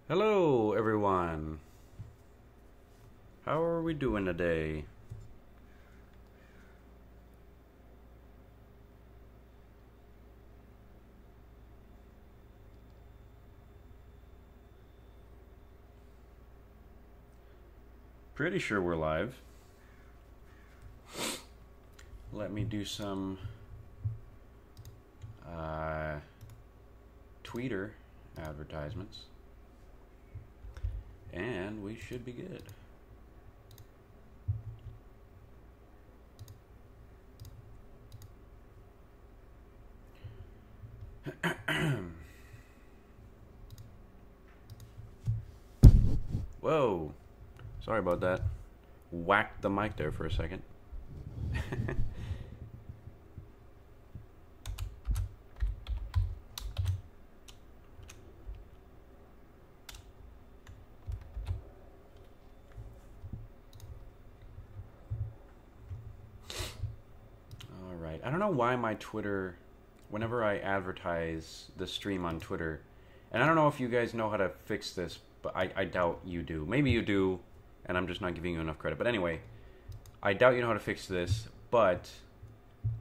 Hello, everyone. How are we doing today? Pretty sure we're live. Let me do some Tweeter advertisements. And we should be good. Whoa. Sorry about that. Whacked the mic there for a second. I don't know why my Twitter, whenever I advertise the stream on Twitter, and I don't know if you guys know how to fix this, but I doubt you do. Maybe you do, and I'm just not giving you enough credit. But anyway, I doubt you know how to fix this, but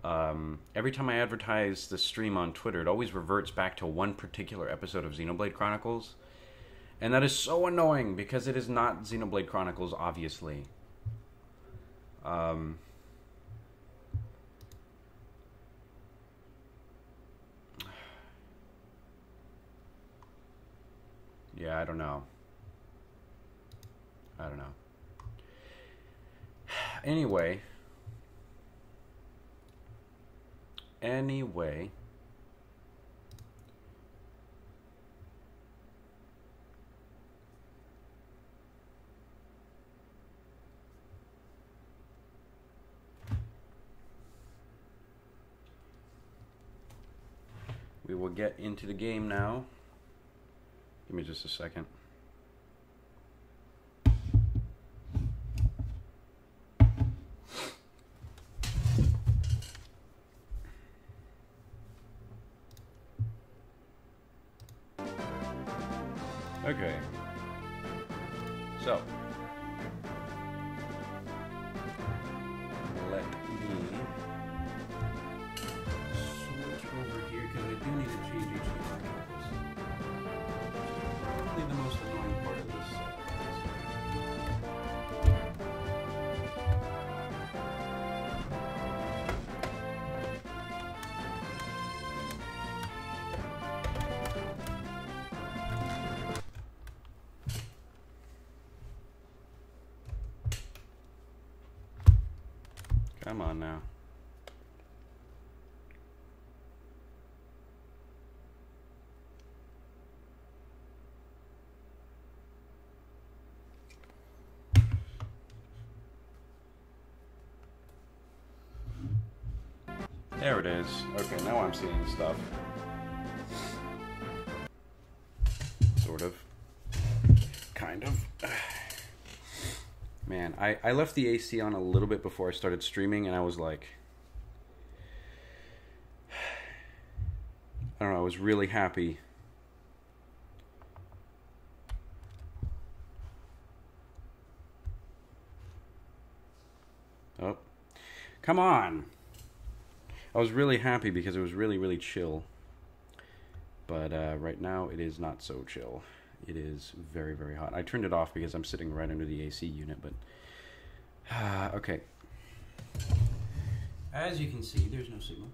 every time I advertise the stream on Twitter, it always reverts back to one particular episode of Xenoblade Chronicles. And that is so annoying, because it is not Xenoblade Chronicles, obviously. Yeah, I don't know. Anyway, we will get into the game now. Give me just a second. Okay. So, let me switch over here because I do need to change HDR levels. Probably the most annoying part of this. Come on now. There it is. Okay, now I'm seeing stuff. Sort of. Kind of. Man, I left the AC on a little bit before I started streaming, and I was like... I don't know, I was really happy. Oh. Come on! I was really happy because it was really, really chill. But right now, it is not so chill. It is very, very hot. I turned it off because I'm sitting right under the AC unit, but... okay. As you can see, there's no signal.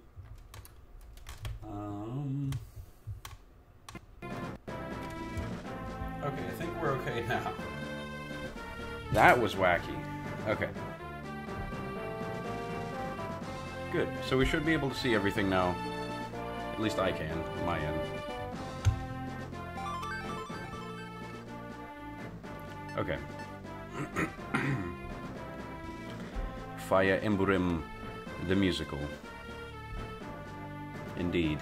Okay, I think we're okay now. That was wacky. Okay. Good. So we should be able to see everything now. At least I can, on my end. Okay. Fire Emblem, the musical. Indeed.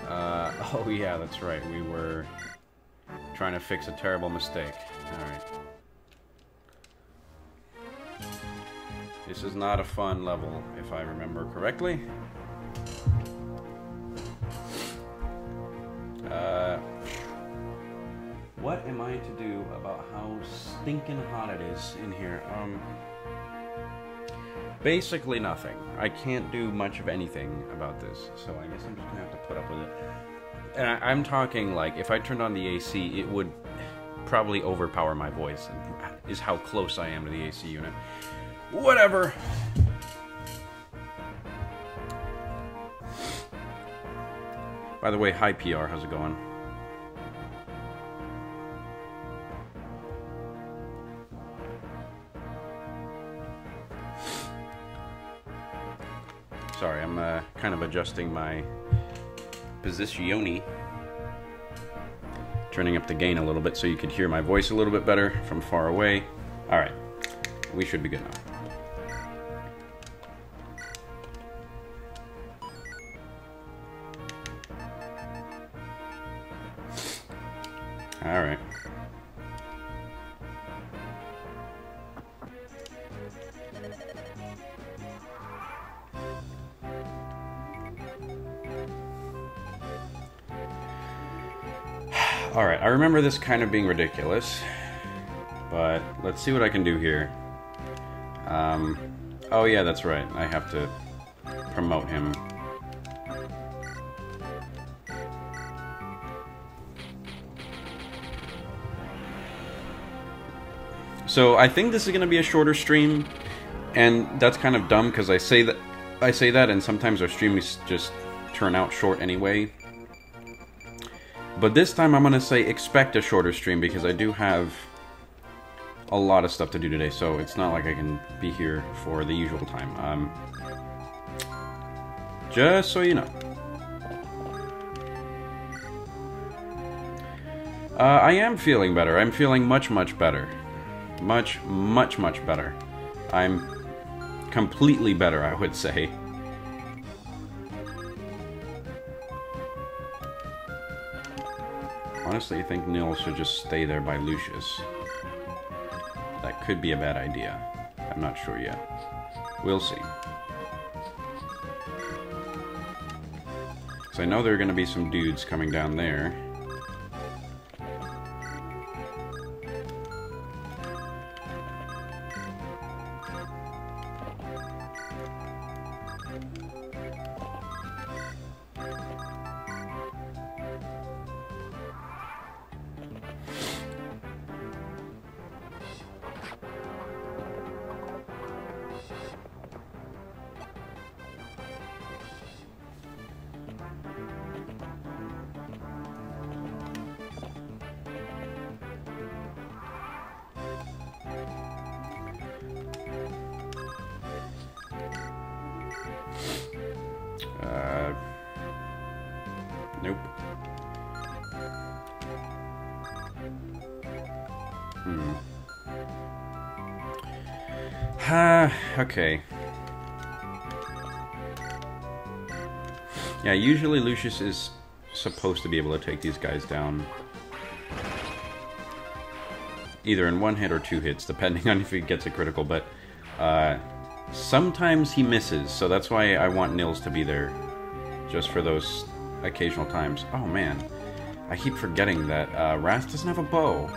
Oh yeah, that's right. We were trying to fix a terrible mistake. Alright. This is not a fun level, if I remember correctly. what am I to do about how stinking hot it is in here? Basically nothing. I can't do much of anything about this, so I guess I'm just gonna have to put up with it. And I'm talking like, if I turned on the AC, it would probably overpower my voice, and is how close I am to the AC unit. Whatever. By the way, hi PR, how's it going? Sorry, I'm kind of adjusting my positione. Turning up the gain a little bit so you could hear my voice a little bit better from far away. Alright, we should be good now. Alright. Alright, I remember this kind of being ridiculous, but let's see what I can do here. Oh yeah, that's right, I have to promote him. So I think this is going to be a shorter stream, and that's kind of dumb because I say that and sometimes our streams just turn out short anyway. But this time I'm going to say expect a shorter stream because I do have a lot of stuff to do today, so it's not like I can be here for the usual time. Just so you know. I am feeling better. I'm feeling much better. Much better. I'm completely better, I would say. Honestly, I think Nils should just stay there by Lucius. That could be a bad idea. I'm not sure yet. We'll see. So I know there are going to be some dudes coming down there. Nope. Okay. Yeah, usually Lucius is supposed to be able to take these guys down. Either in one hit or two hits, depending on if he gets a critical, but sometimes he misses, so that's why I want Nils to be there. Just for those occasional times. Oh man, I keep forgetting that Wrath doesn't have a bow.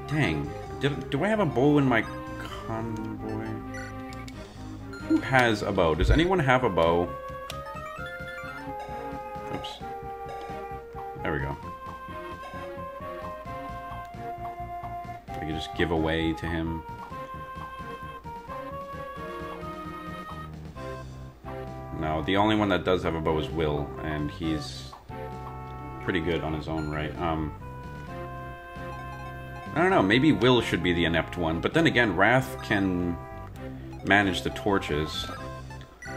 Dang. Do I have a bow in my convoy? Who has a bow? Does anyone have a bow? Oops. There we go. I can just give away to him. No, the only one that does have a bow is Will, and he's pretty good on his own right. I don't know, maybe Will should be the inept one, but then again, Wrath can manage the torches.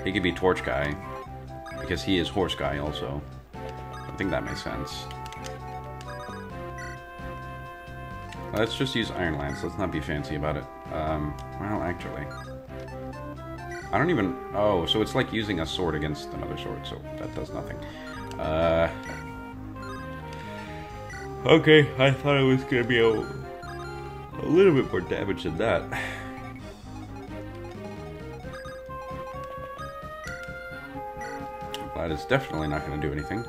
He could be Torch Guy, because he is Horse Guy also. I think that makes sense. Let's just use Iron Lance, let's not be fancy about it. Well, actually... I don't even... Oh, so it's like using a sword against another sword, so that does nothing. Okay, I thought it was going to be a little bit more damage than that. That is definitely not going to do anything.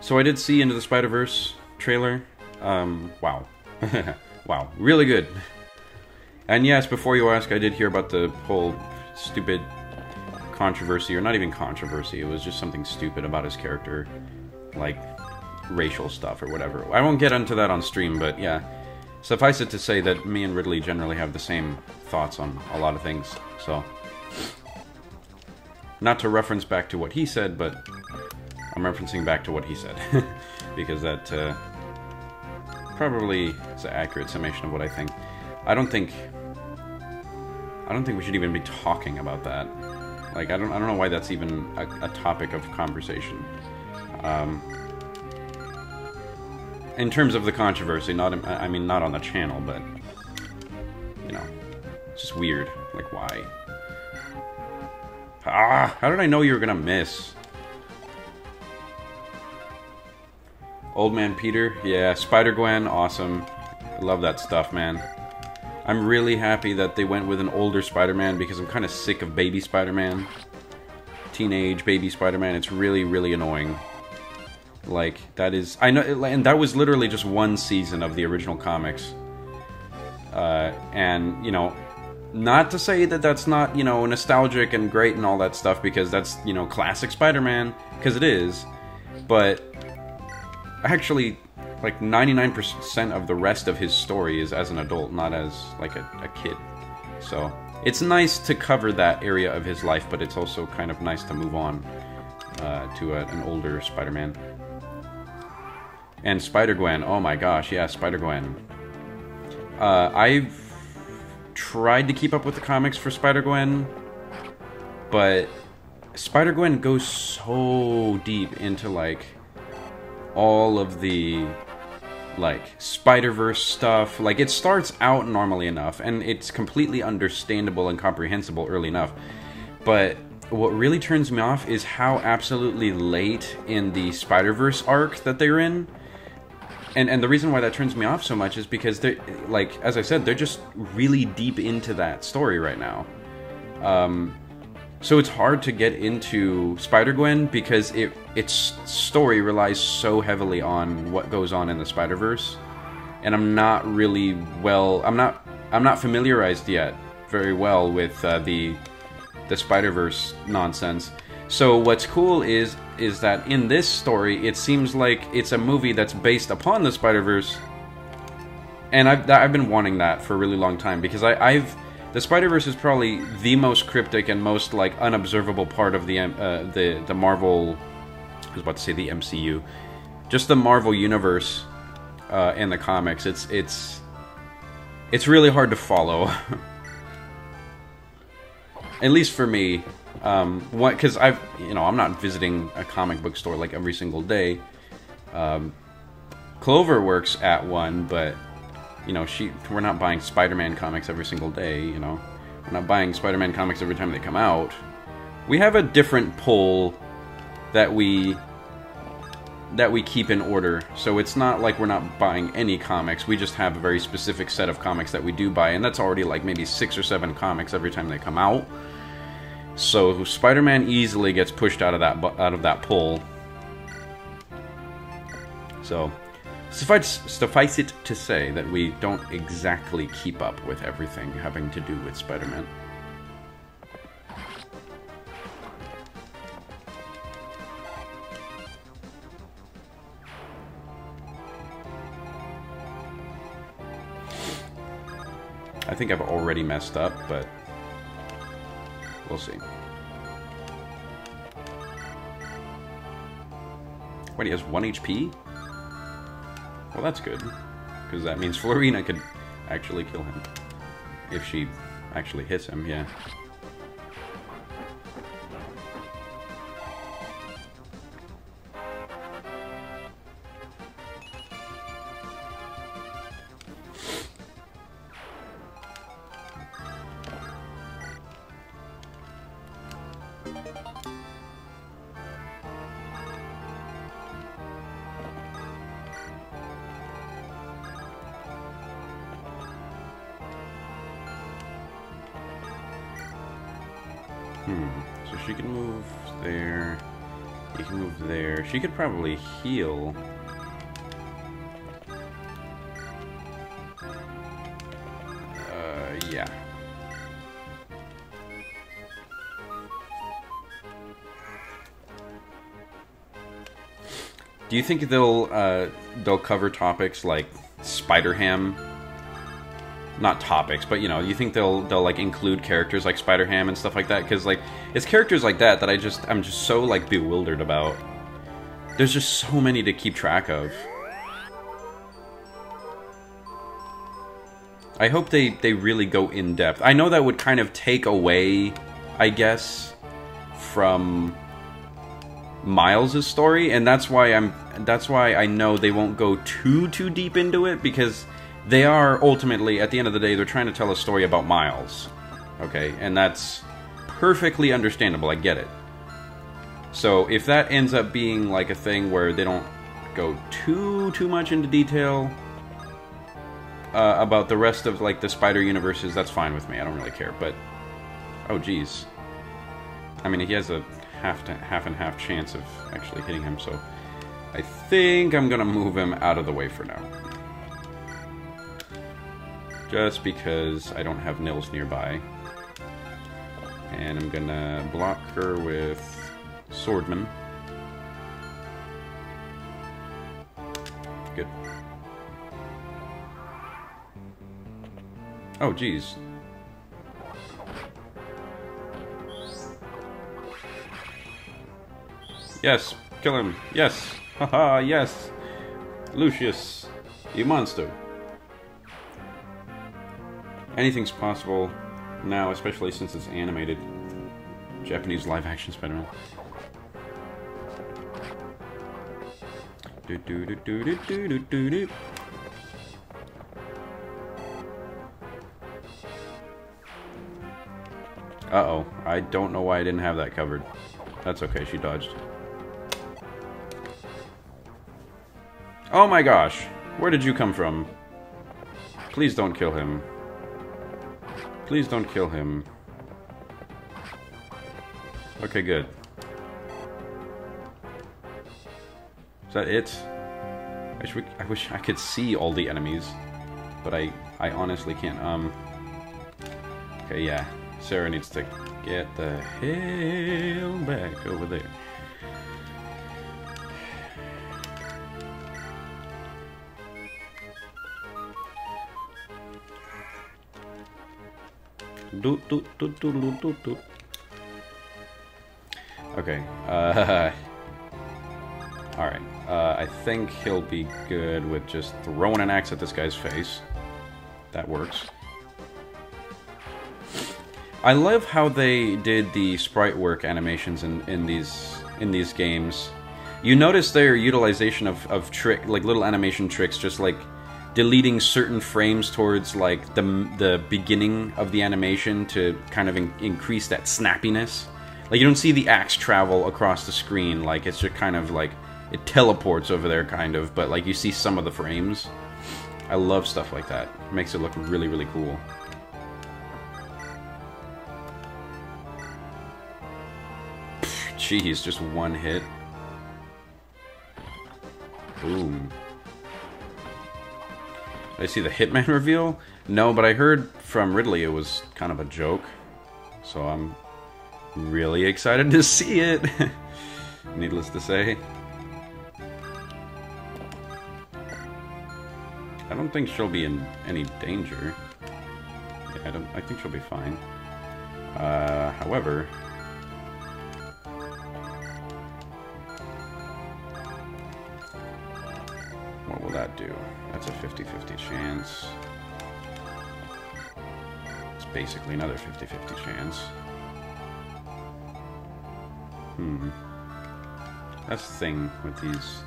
So I did see Into the Spider-Verse trailer. Wow. Wow, really good. And yes, before you ask, I did hear about the whole stupid controversy, or not even controversy, it was just something stupid about his character, like racial stuff or whatever. I won't get into that on stream, but yeah. Suffice it to say that me and Ridley generally have the same thoughts on a lot of things, so... Not to reference back to what he said, but I'm referencing back to what he said. Because that probably is an accurate summation of what I think. I don't think we should even be talking about that. Like, I don't know why that's even a topic of conversation. In terms of the controversy, I mean, not on the channel, but, you know, it's just weird. Like, why? Ah, how did I know you were gonna miss? Old Man Peter, yeah, Spider-Gwen, awesome. I love that stuff, man. I'm really happy that they went with an older Spider-Man because I'm kind of sick of baby Spider-Man. Teenage baby Spider-Man, it's really, really annoying. Like, that is... I know, and that was literally just one season of the original comics. And, you know, not to say that that's not, you know, nostalgic and great and all that stuff, because that's, you know, classic Spider-Man, because it is. But, actually, like, 99% of the rest of his story is as an adult, not as, like, a kid. So, it's nice to cover that area of his life, but it's also kind of nice to move on to an older Spider-Man. And Spider-Gwen, oh my gosh, yeah, Spider-Gwen. I've tried to keep up with the comics for Spider-Gwen, but Spider-Gwen goes so deep into, like, all of the, like, Spider-Verse stuff. Like, it starts out normally enough, and it's completely understandable and comprehensible early enough, but what really turns me off is how absolutely late in the Spider-Verse arc that they're in. And the reason why that turns me off so much is because they're, like, as I said, they're just really deep into that story right now. So it's hard to get into Spider-Gwen because its story relies so heavily on what goes on in the Spider-Verse. And I'm not really I'm not familiarized yet very well with the Spider-Verse nonsense. So what's cool is that in this story, it seems like it's a movie that's based upon the Spider-Verse, and I've been wanting that for a really long time, because the Spider-Verse is probably the most cryptic and most, like, unobservable part of the Marvel, I was about to say the MCU, just the Marvel universe in the comics. It's really hard to follow. At least for me. Because I'm not visiting a comic book store like every single day. Clover works at one, but, you know, we're not buying Spider-Man comics every single day, you know. We're not buying Spider-Man comics every time they come out. We have a different pull that we keep in order. So it's not like we're not buying any comics. We just have a very specific set of comics that we do buy, and that's already like maybe 6 or 7 comics every time they come out. So Spider-Man easily gets pushed out of that pull. So suffice it to say that we don't exactly keep up with everything having to do with Spider-Man. I think I've already messed up, but we'll see. Wait, he has 1 HP? Well, that's good. Because that means Florina could actually kill him. If she actually hits him, yeah. So she can move there. You can move there. She could probably heal. Yeah. Do you think they'll cover topics like Spider-Ham? Not topics, but you know, you think they'll like include characters like Spider-Ham and stuff like that? Because like it's characters like that that I'm just so like bewildered about. There's just so many to keep track of. I hope they really go in depth. I know that would kind of take away, I guess, from Miles' story, and that's why I know they won't go too deep into it, because they are ultimately, at the end of the day, they're trying to tell a story about Miles. Okay, and that's perfectly understandable, I get it. So if that ends up being like a thing where they don't go too much into detail about the rest of like the Spider universes, that's fine with me. I don't really care. But oh geez, I mean he has a half and half chance of actually hitting him, so I think I'm gonna move him out of the way for now, just because I don't have Nils nearby, and I'm gonna block her with Swordman. Good. Oh, geez. Yes, kill him. Yes. Haha, yes. Lucius, you monster. Anything's possible now, especially since it's animated. Japanese live-action Spider-Man. Do do do do do do do do. Uh-oh. I don't know why I didn't have that covered. That's okay, she dodged. Oh my gosh! Where did you come from? Please don't kill him. Please don't kill him. Okay, good. Is that it? I wish I could see all the enemies, but I honestly can't. Okay, yeah. Sarah needs to get the hell back over there. Okay. Alright. I think he'll be good with just throwing an axe at this guy's face. That works. I love how they did the sprite work animations in these games. You notice their utilization of like little animation tricks, just like deleting certain frames towards like the beginning of the animation to kind of increase that snappiness. Like you don't see the axe travel across the screen, like it's just kind of like it teleports over there kind of, but like you see some of the frames. I love stuff like that. It makes it look really, really cool. Jeez, just one hit. Boom. Did I see the Hitman reveal? No, but I heard from Ridley it was kind of a joke. So I'm really excited to see it. Needless to say. I don't think she'll be in any danger. Yeah, I think she'll be fine. However... what will that do? That's a 50-50 chance. It's basically another 50-50 chance. That's the thing with these.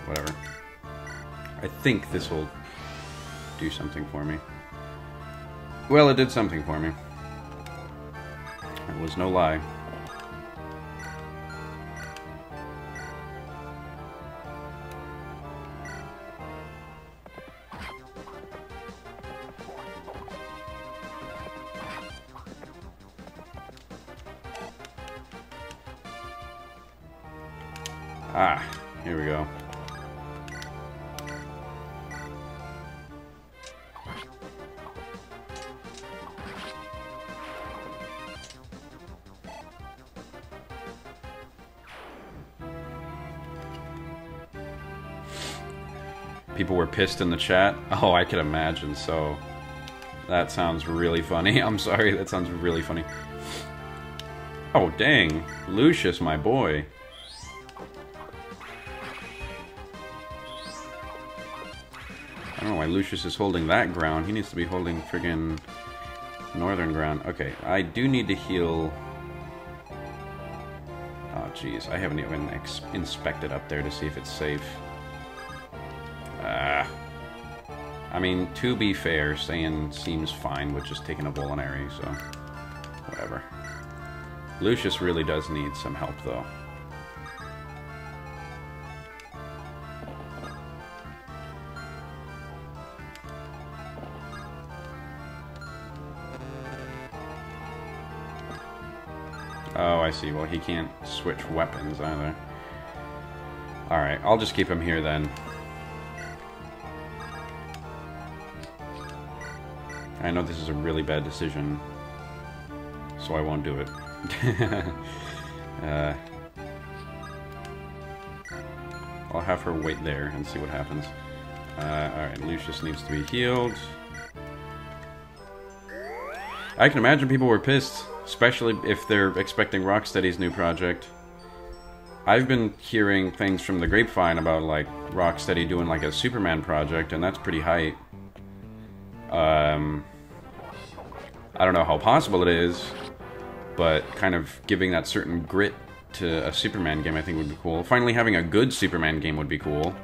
Whatever. I think this will do something for me. Well, it did something for me. It was no lie. Ah, here we go. People were pissed in the chat. Oh, I could imagine. So that sounds really funny. I'm sorry, that sounds really funny. Oh, dang. Lucius, my boy. I don't know why Lucius is holding that ground. He needs to be holding friggin' northern ground. Okay, I do need to heal... Oh, jeez. I haven't even inspected up there to see if it's safe. I mean, to be fair, staying seems fine with just taking a Vulnerary, so... whatever. Lucius really does need some help, though. Oh, I see. Well, he can't switch weapons either. Alright, I'll just keep him here then. I know this is a really bad decision, so I won't do it. I'll have her wait there and see what happens. Alright, Lucius needs to be healed. I can imagine people were pissed, especially if they're expecting Rocksteady's new project. I've been hearing things from the grapevine about, like, Rocksteady doing, like, a Superman project, and that's pretty hype. I don't know how possible it is, but kind of giving that certain grit to a Superman game I think would be cool. Finally having a good Superman game would be cool.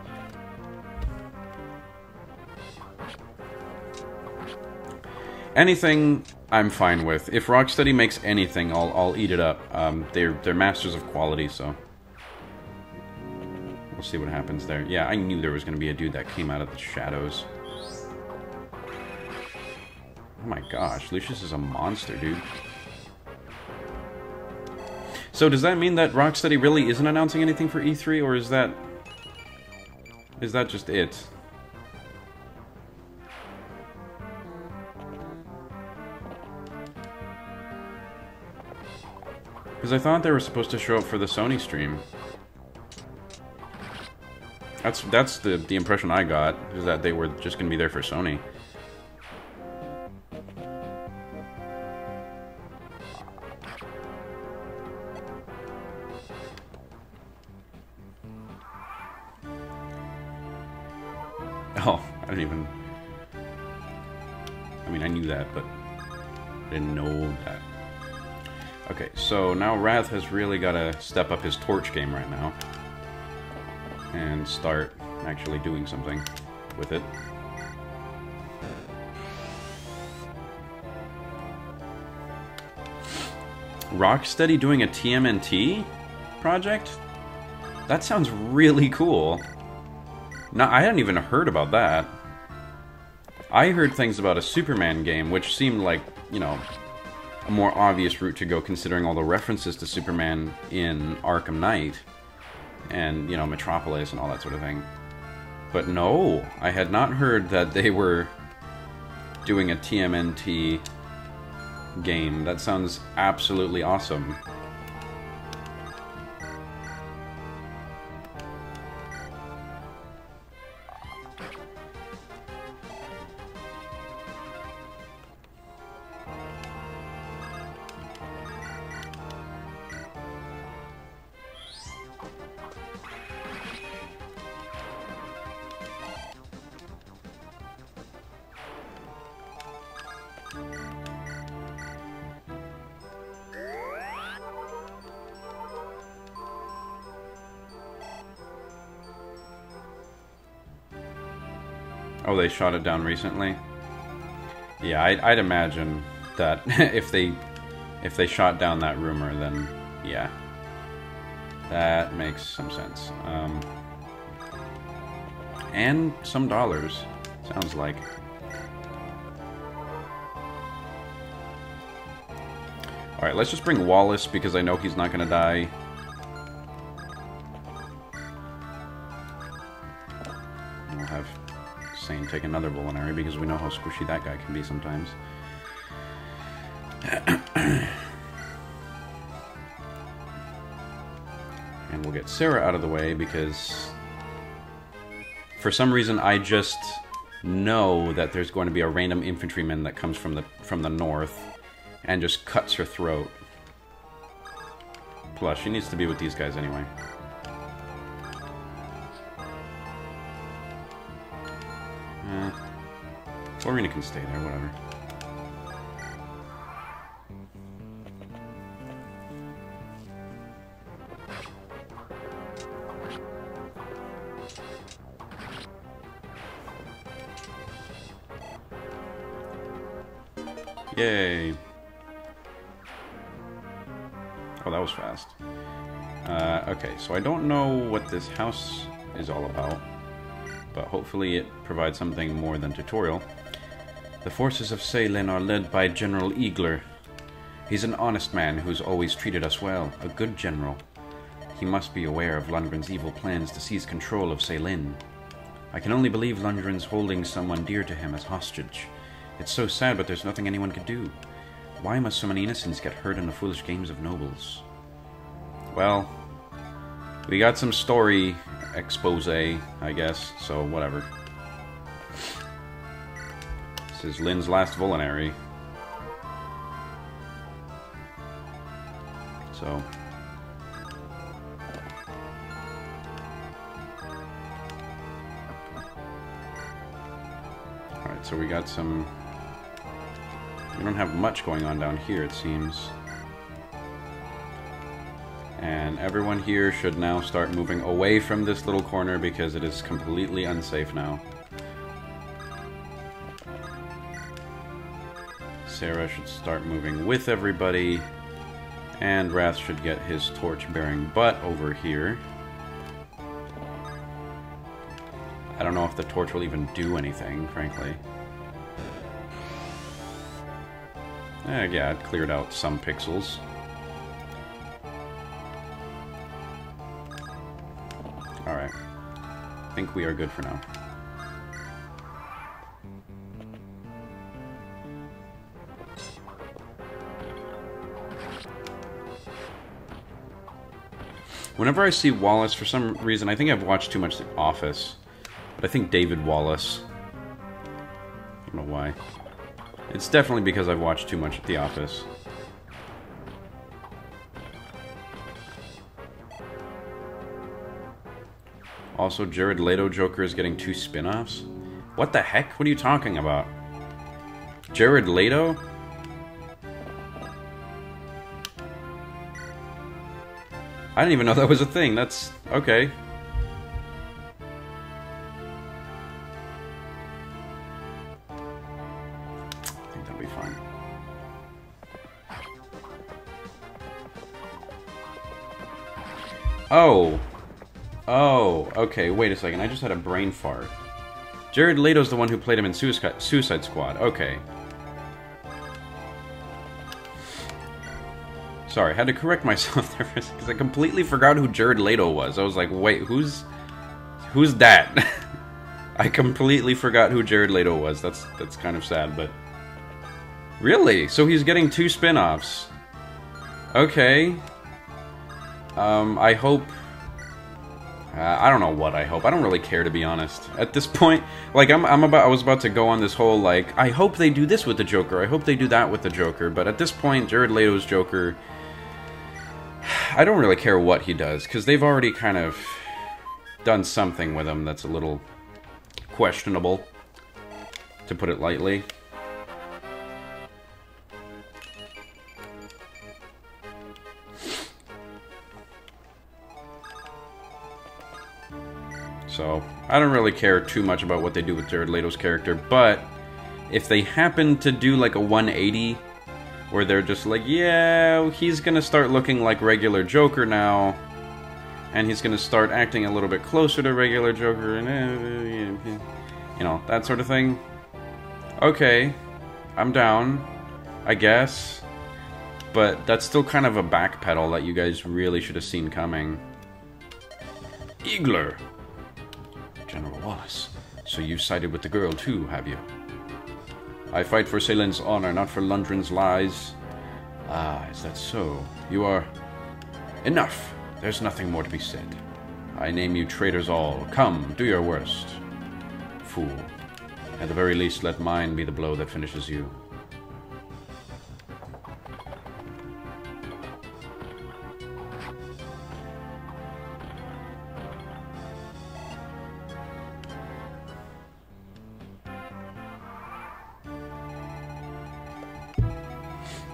Anything I'm fine with. If Rocksteady makes anything, I'll eat it up. They're masters of quality, so we'll see what happens there. Yeah, I knew there was going to be a dude that came out of the shadows. Oh my gosh, Lucius is a monster, dude. So does that mean that Rocksteady really isn't announcing anything for E3, or is that just it? Because I thought they were supposed to show up for the Sony stream. That's the impression I got, is that they were just going to be there for Sony. Oh, I didn't even... I mean, I knew that, but I didn't know that. Okay, so now Wrath has really got to step up his torch game right now. And start actually doing something with it. Rocksteady doing a TMNT project? That sounds really cool. No, I hadn't even heard about that. I heard things about a Superman game, which seemed like, you know, a more obvious route to go considering all the references to Superman in Arkham Knight. And, you know, Metropolis and all that sort of thing. But no, I had not heard that they were doing a TMNT game. That sounds absolutely awesome. Oh, they shot it down recently? Yeah, I'd imagine that if they shot down that rumor, then yeah, that makes some sense. And some dollars, sounds like. Alright, let's just bring Wallace because I know he's not gonna die. we'll have Sane take another Vulnerary, because we know how squishy that guy can be sometimes. And we'll get Sarah out of the way, because for some reason I just know that there's going to be a random infantryman that comes from the north and just cuts her throat. Plus, she needs to be with these guys anyway. Florina can stay there, whatever. Yay. Oh, that was fast. Okay, so I don't know what this house is all about, but hopefully it provides something more than tutorial. The forces of Saelin are led by General Eagler. He's an honest man who's always treated us well, a good general. He must be aware of Lundgren's evil plans to seize control of Saelin. I can only believe Lundgren's holding someone dear to him as hostage. It's so sad, but there's nothing anyone could do. Why must so many innocents get hurt in the foolish games of nobles? Well, we got some story expose, I guess, so whatever. This is Lynn's last Vulnerary. So... Alright, so we got some... We don't have much going on down here, it seems. And everyone here should now start moving away from this little corner because it is completely unsafe now. Sarah should start moving with everybody. And Wrath should get his torch-bearing butt over here. I don't know if the torch will even do anything, frankly. Yeah, it cleared out some pixels. Alright. I think we are good for now. Whenever I see Wallace, for some reason, I think I've watched too much The Office. But I think David Wallace. I don't know why. It's definitely because I've watched too much The Office. Also, Jared Leto Joker is getting 2 spin-offs? What the heck? What are you talking about? Jared Leto? I didn't even know that was a thing. That's... okay. I think that'll be fun. Oh. Oh, okay, wait a second. I just had a brain fart. Jared Leto's the one who played him in Suicide Squad. Okay. Sorry, I had to correct myself there because I completely forgot who Jared Leto was. I was like, wait, who's that? I completely forgot who Jared Leto was. That's kind of sad, but... Really? So he's getting 2 spin-offs. Okay. I hope... I don't know what I hope. I don't really care, to be honest. At this point, like, I was about to go on this whole, like, I hope they do this with the Joker. I hope they do that with the Joker. But at this point, Jared Leto's Joker... I don't really care what he does, because they've already kind of done something with him that's a little questionable, to put it lightly. So, I don't really care too much about what they do with Jared Leto's character, but if they happen to do like a 180, where they're just like, yeah, he's gonna start looking like regular Joker now, and he's gonna start acting a little bit closer to regular Joker, and you know, that sort of thing. Okay, I'm down, I guess, but that's still kind of a backpedal that you guys really should have seen coming. Eagler! General Wallace. So you sided with the girl too, have you? I fight for Saelin's honor, not for Lundgren's lies. Ah, is that so? You are... Enough! There's nothing more to be said. I name you traitors all. Come, do your worst. Fool. At the very least, let mine be the blow that finishes you.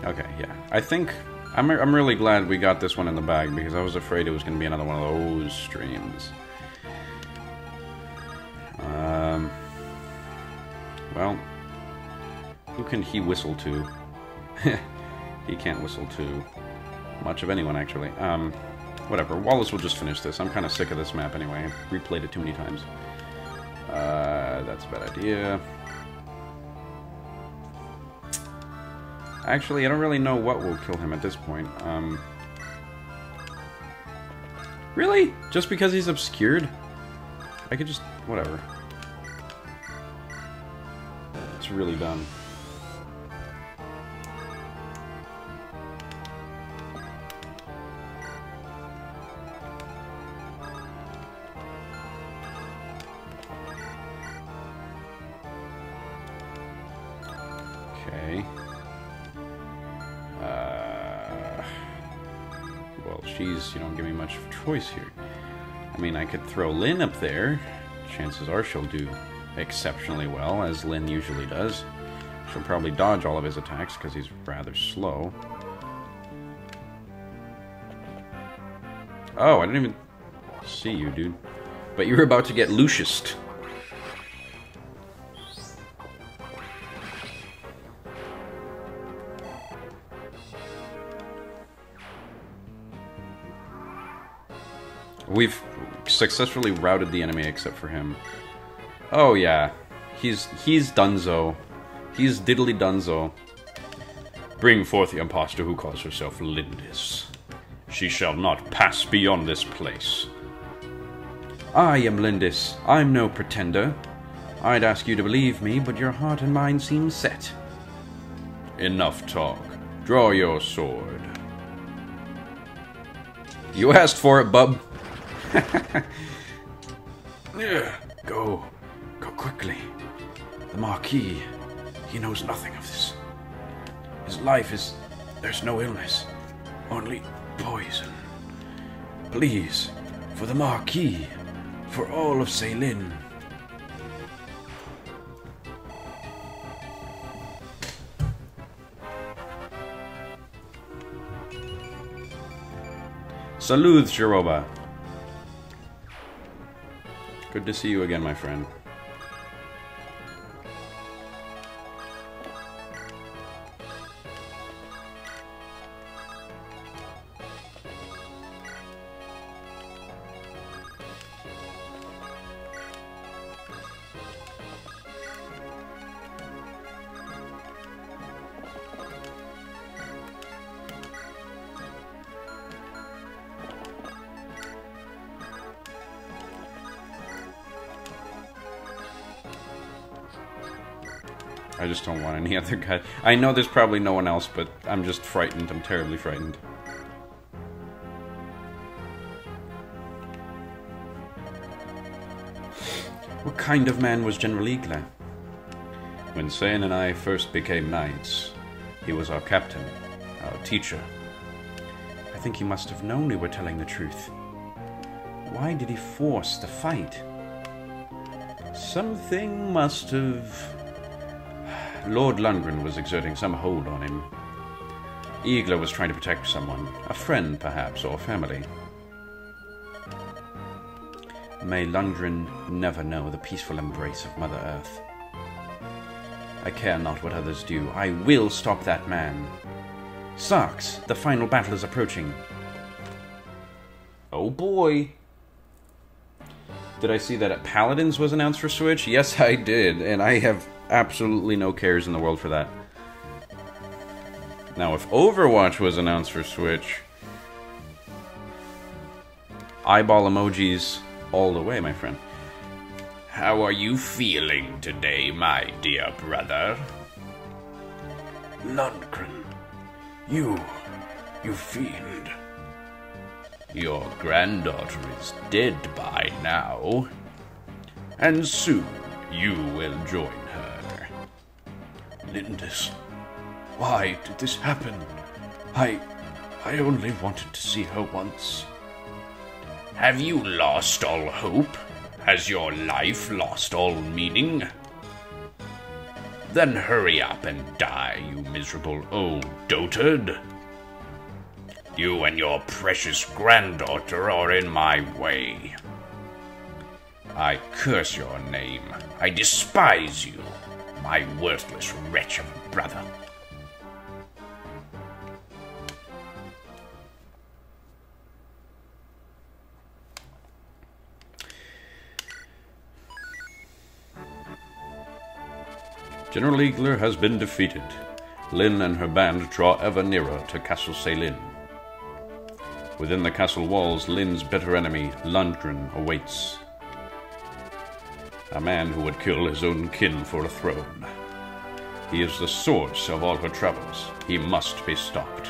Okay, yeah. I think... I'm really glad we got this one in the bag, because I was afraid it was going to be another one of those streams. Well... Who can he whistle to? He can't whistle to much of anyone, actually. Whatever. Wallace will just finish this. I'm kind of sick of this map anyway. I've replayed it too many times. That's a bad idea. Actually, I don't really know what will kill him at this point. Really? Just because he's obscured? I could just... whatever. It's really dumb. Okay. Well, she's, you don't give me much choice here. I mean, I could throw Lynn up there. Chances are she'll do exceptionally well, as Lynn usually does. She'll probably dodge all of his attacks, because he's rather slow. Oh, I didn't even see you, dude. But you're about to get Luciused. We've successfully routed the enemy except for him. Oh yeah, he's Dunzo. He's diddly Dunzo. Bring forth the impostor who calls herself Lindis. She shall not pass beyond this place. I am Lindis. I'm no pretender. I'd ask you to believe me, but your heart and mind seem set. Enough talk. Draw your sword. You asked for it, bub. Go. Go quickly. The Marquis, he knows nothing of this. His life is... there's no illness. Only poison. Please, for the Marquis, for all of Saelin. Salud, Shiroba. Good to see you again, my friend. I just don't want any other guy. I know there's probably no one else, but I'm just frightened. I'm terribly frightened. What kind of man was General Igla? When Sain and I first became knights, he was our captain, our teacher. I think he must have known we were telling the truth. Why did he force the fight? Something must have... Lord Lundgren was exerting some hold on him. Igla was trying to protect someone. A friend, perhaps, or family. May Lundgren never know the peaceful embrace of Mother Earth. I care not what others do. I will stop that man. Sarks, the final battle is approaching. Oh boy. Did I see that Paladins was announced for Switch? Yes, I did, and I have absolutely no cares in the world for that. Now, if Overwatch was announced for Switch, eyeball emojis all the way, my friend. How are you feeling today, my dear brother? Lundgren, you fiend. Your granddaughter is dead by now, and soon you will join her. Lindis, why did this happen? I only wanted to see her once. Have you lost all hope? Has your life lost all meaning? Then hurry up and die, you miserable old dotard. You and your precious granddaughter are in my way. I curse your name. I despise you, my worthless wretch of a brother. General Eagler has been defeated. Lyn and her band draw ever nearer to Castle Selin. Within the castle walls, Lyn's bitter enemy, Lundgren, awaits. A man who would kill his own kin for a throne. He is the source of all her troubles. He must be stopped.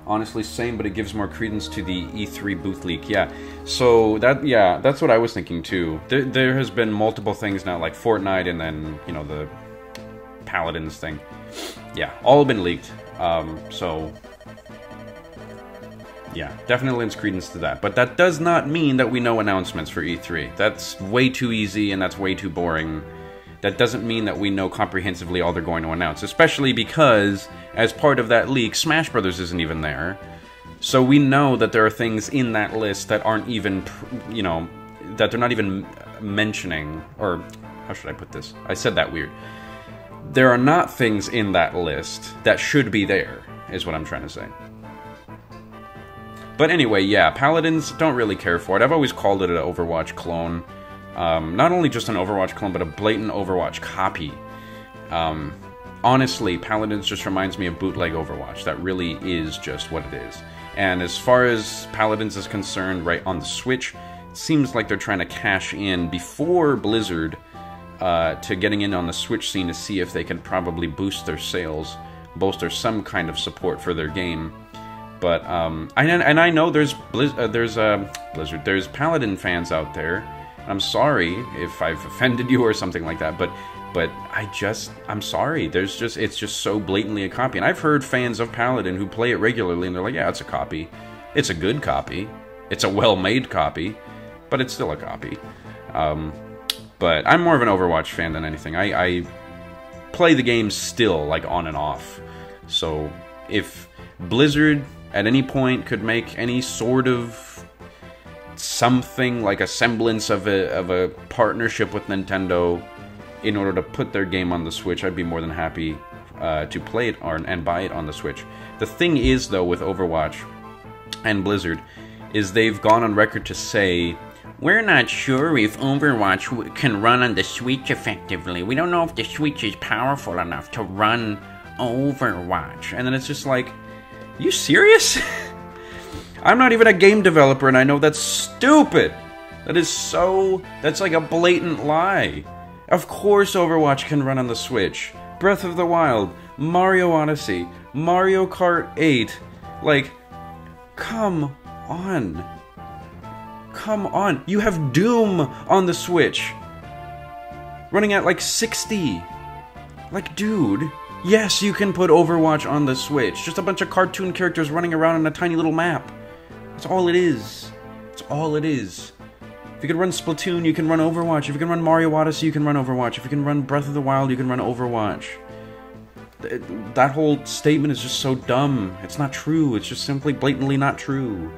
Honestly, same, but it gives more credence to the E3 booth leak. Yeah, so that's what I was thinking too. There has been multiple things now, like Fortnite, and then the Paladins thing. Yeah, all been leaked. So yeah, definitely lends credence to that. But that does not mean that we know announcements for E3. That's way too easy and that's way too boring. That doesn't mean that we know comprehensively all they're going to announce, especially because, as part of that leak, Smash Brothers isn't even there. So we know that there are things in that list that aren't even, that they're not even mentioning, or how should I put this? I said that weird. There are not things in that list that should be there, is what I'm trying to say. But anyway, yeah, Paladins, don't really care for it. I've always called it an Overwatch clone. Not only just an Overwatch clone, but a blatant Overwatch copy. Honestly, Paladins just reminds me of bootleg Overwatch. That really is just what it is. And as far as Paladins is concerned, right on the Switch, it seems like they're trying to cash in before Blizzard to getting in on the Switch scene to see if they can probably boost their sales, bolster some kind of support for their game. But I know there's Paladin fans out there. I'm sorry if I've offended you or something like that, but I'm sorry. It's just so blatantly a copy. And I've heard fans of Paladin who play it regularly, and they're like, yeah, it's a copy. It's a good copy. It's a well-made copy, but it's still a copy. But I'm more of an Overwatch fan than anything. I play the game still, like, on and off. So if Blizzard at any point could make any sort of something like a semblance of a partnership with Nintendo in order to put their game on the Switch, I'd be more than happy to play it and buy it on the Switch. The thing is, though, with Overwatch and Blizzard, is they've gone on record to say, we're not sure if Overwatch can run on the Switch effectively. We don't know if the Switch is powerful enough to run Overwatch. And then it's just like, you serious? I'm not even a game developer, and I know that's stupid. That's like a blatant lie. Of course Overwatch can run on the Switch. Breath of the Wild, Mario Odyssey, Mario Kart 8. Like, come on. Come on. You have Doom on the Switch. Running at like 60. Like, dude. Yes, you can put Overwatch on the Switch. Just a bunch of cartoon characters running around on a tiny little map. That's all it is. That's all it is. If you can run Splatoon, you can run Overwatch. If you can run Mario Odyssey, you can run Overwatch. If you can run Breath of the Wild, you can run Overwatch. That whole statement is just so dumb. It's not true. It's just simply blatantly not true.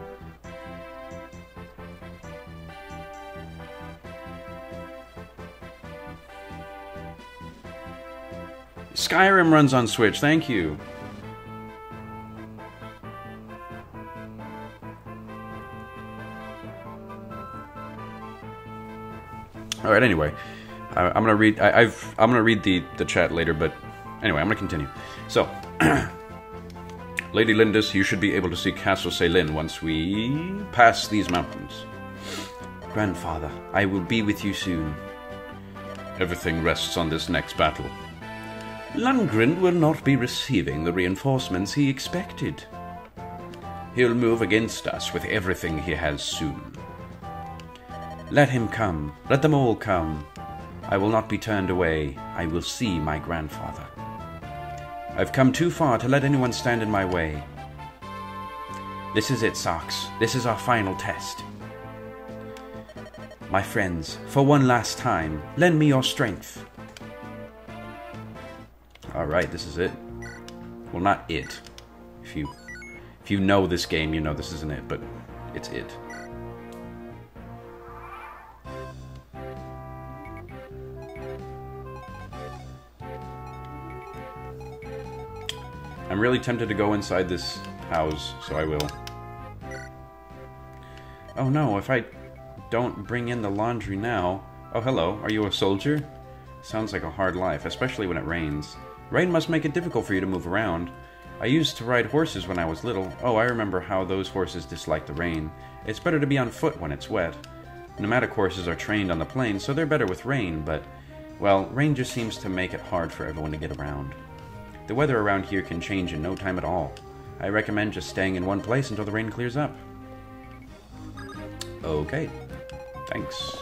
Skyrim runs on Switch, thank you. All right. Anyway, I'm gonna read. I'm gonna read the chat later, but anyway, I'm gonna continue. So, Lady Lindis, you should be able to see Castle Ceylin once we pass these mountains. Grandfather, I will be with you soon. Everything rests on this next battle. Lundgren will not be receiving the reinforcements he expected. He'll move against us with everything he has soon. Let him come. Let them all come. I will not be turned away. I will see my grandfather. I've come too far to let anyone stand in my way. This is it, Sarks. This is our final test. My friends, for one last time, lend me your strength. Alright, this is it. Well, not it. If you know this game, you know this isn't it, but it's it. I'm really tempted to go inside this house, so I will. Oh no, if I don't bring in the laundry now... Oh, hello. Are you a soldier? Sounds like a hard life, especially when it rains. Rain must make it difficult for you to move around. I used to ride horses when I was little. Oh, I remember how those horses dislike the rain. It's better to be on foot when it's wet. Nomadic horses are trained on the plains, so they're better with rain, but... Well, rain just seems to make it hard for everyone to get around. The weather around here can change in no time at all. I recommend just staying in one place until the rain clears up. Okay. Thanks.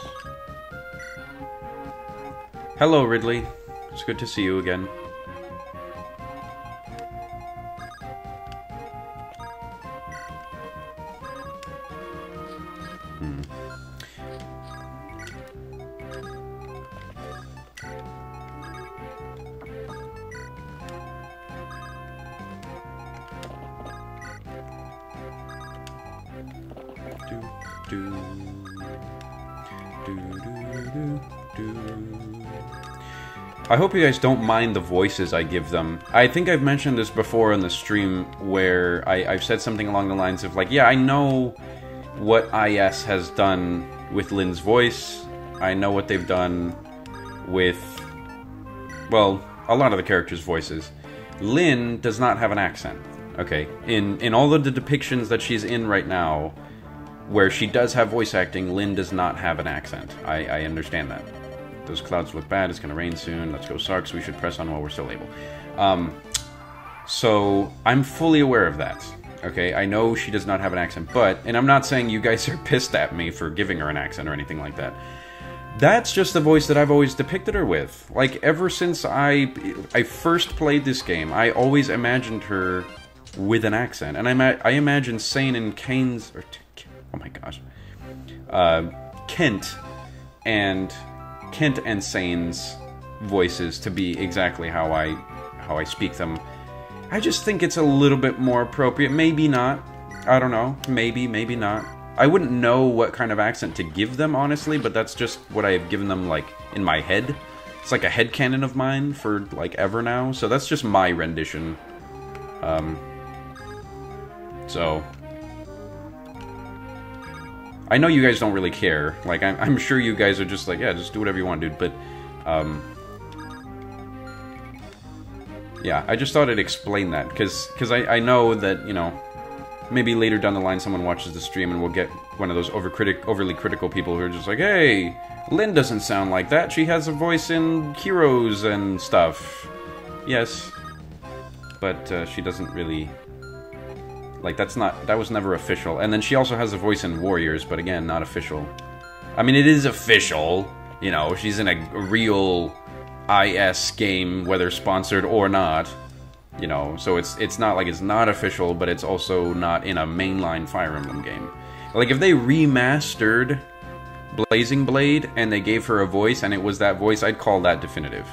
Hello, Ridley. It's good to see you again. I hope you guys don't mind the voices I give them. I think I've mentioned this before on the stream where I've said something along the lines of like, yeah, I know what IS has done with Lynn's voice. I know what they've done with, well, a lot of the characters' voices. Lynn does not have an accent, okay? In all of the depictions that she's in right now, where she does have voice acting, Lynn does not have an accent. I understand that. Those clouds look bad, it's gonna rain soon, let's go Sarks, we should press on while we're still able. So, I'm fully aware of that, okay? I know she does not have an accent, but, and I'm not saying you guys are pissed at me for giving her an accent or anything like that. That's just the voice that I've always depicted her with. Like, ever since I first played this game, I always imagined her with an accent. And I imagine Sane and Kane's, or, oh my gosh, Kent and Sane's voices to be exactly how I speak them. I just think it's a little bit more appropriate. Maybe not. I don't know. Maybe, maybe not. I wouldn't know what kind of accent to give them, honestly, but that's just what I have given them, like, in my head. It's like a headcanon of mine for, like, ever now. So that's just my rendition. So... I know you guys don't really care. Like, I'm sure you guys are just like, yeah, just do whatever you want, dude. But, yeah, I just thought I'd explain that. Because I know that, you know, maybe later down the line someone watches the stream and we'll get one of those overly critical people who are just like, hey, Lynn doesn't sound like that. She has a voice in Heroes and stuff. Yes. But she doesn't really... Like, that was never official. And then she also has a voice in Warriors, but again, not official. I mean, it is official. You know, she's in a real IS game, whether sponsored or not. You know, so it's not like it's not official, but it's also not in a mainline Fire Emblem game. Like, if they remastered Blazing Blade and they gave her a voice and it was that voice, I'd call that definitive.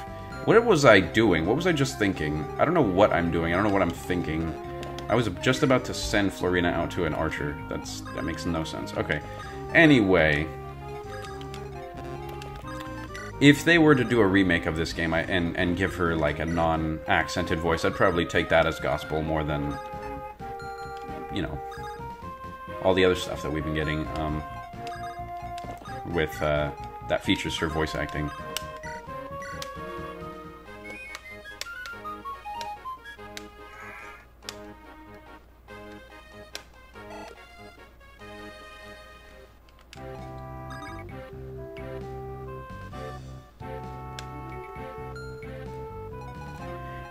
What was I doing? What was I just thinking? I don't know what I'm doing. I don't know what I'm thinking. I was just about to send Florina out to an archer. That makes no sense. Okay. Anyway. If they were to do a remake of this game and give her, like, a non-accented voice, I'd probably take that as gospel more than, you know, all the other stuff that we've been getting, with, that features her voice acting.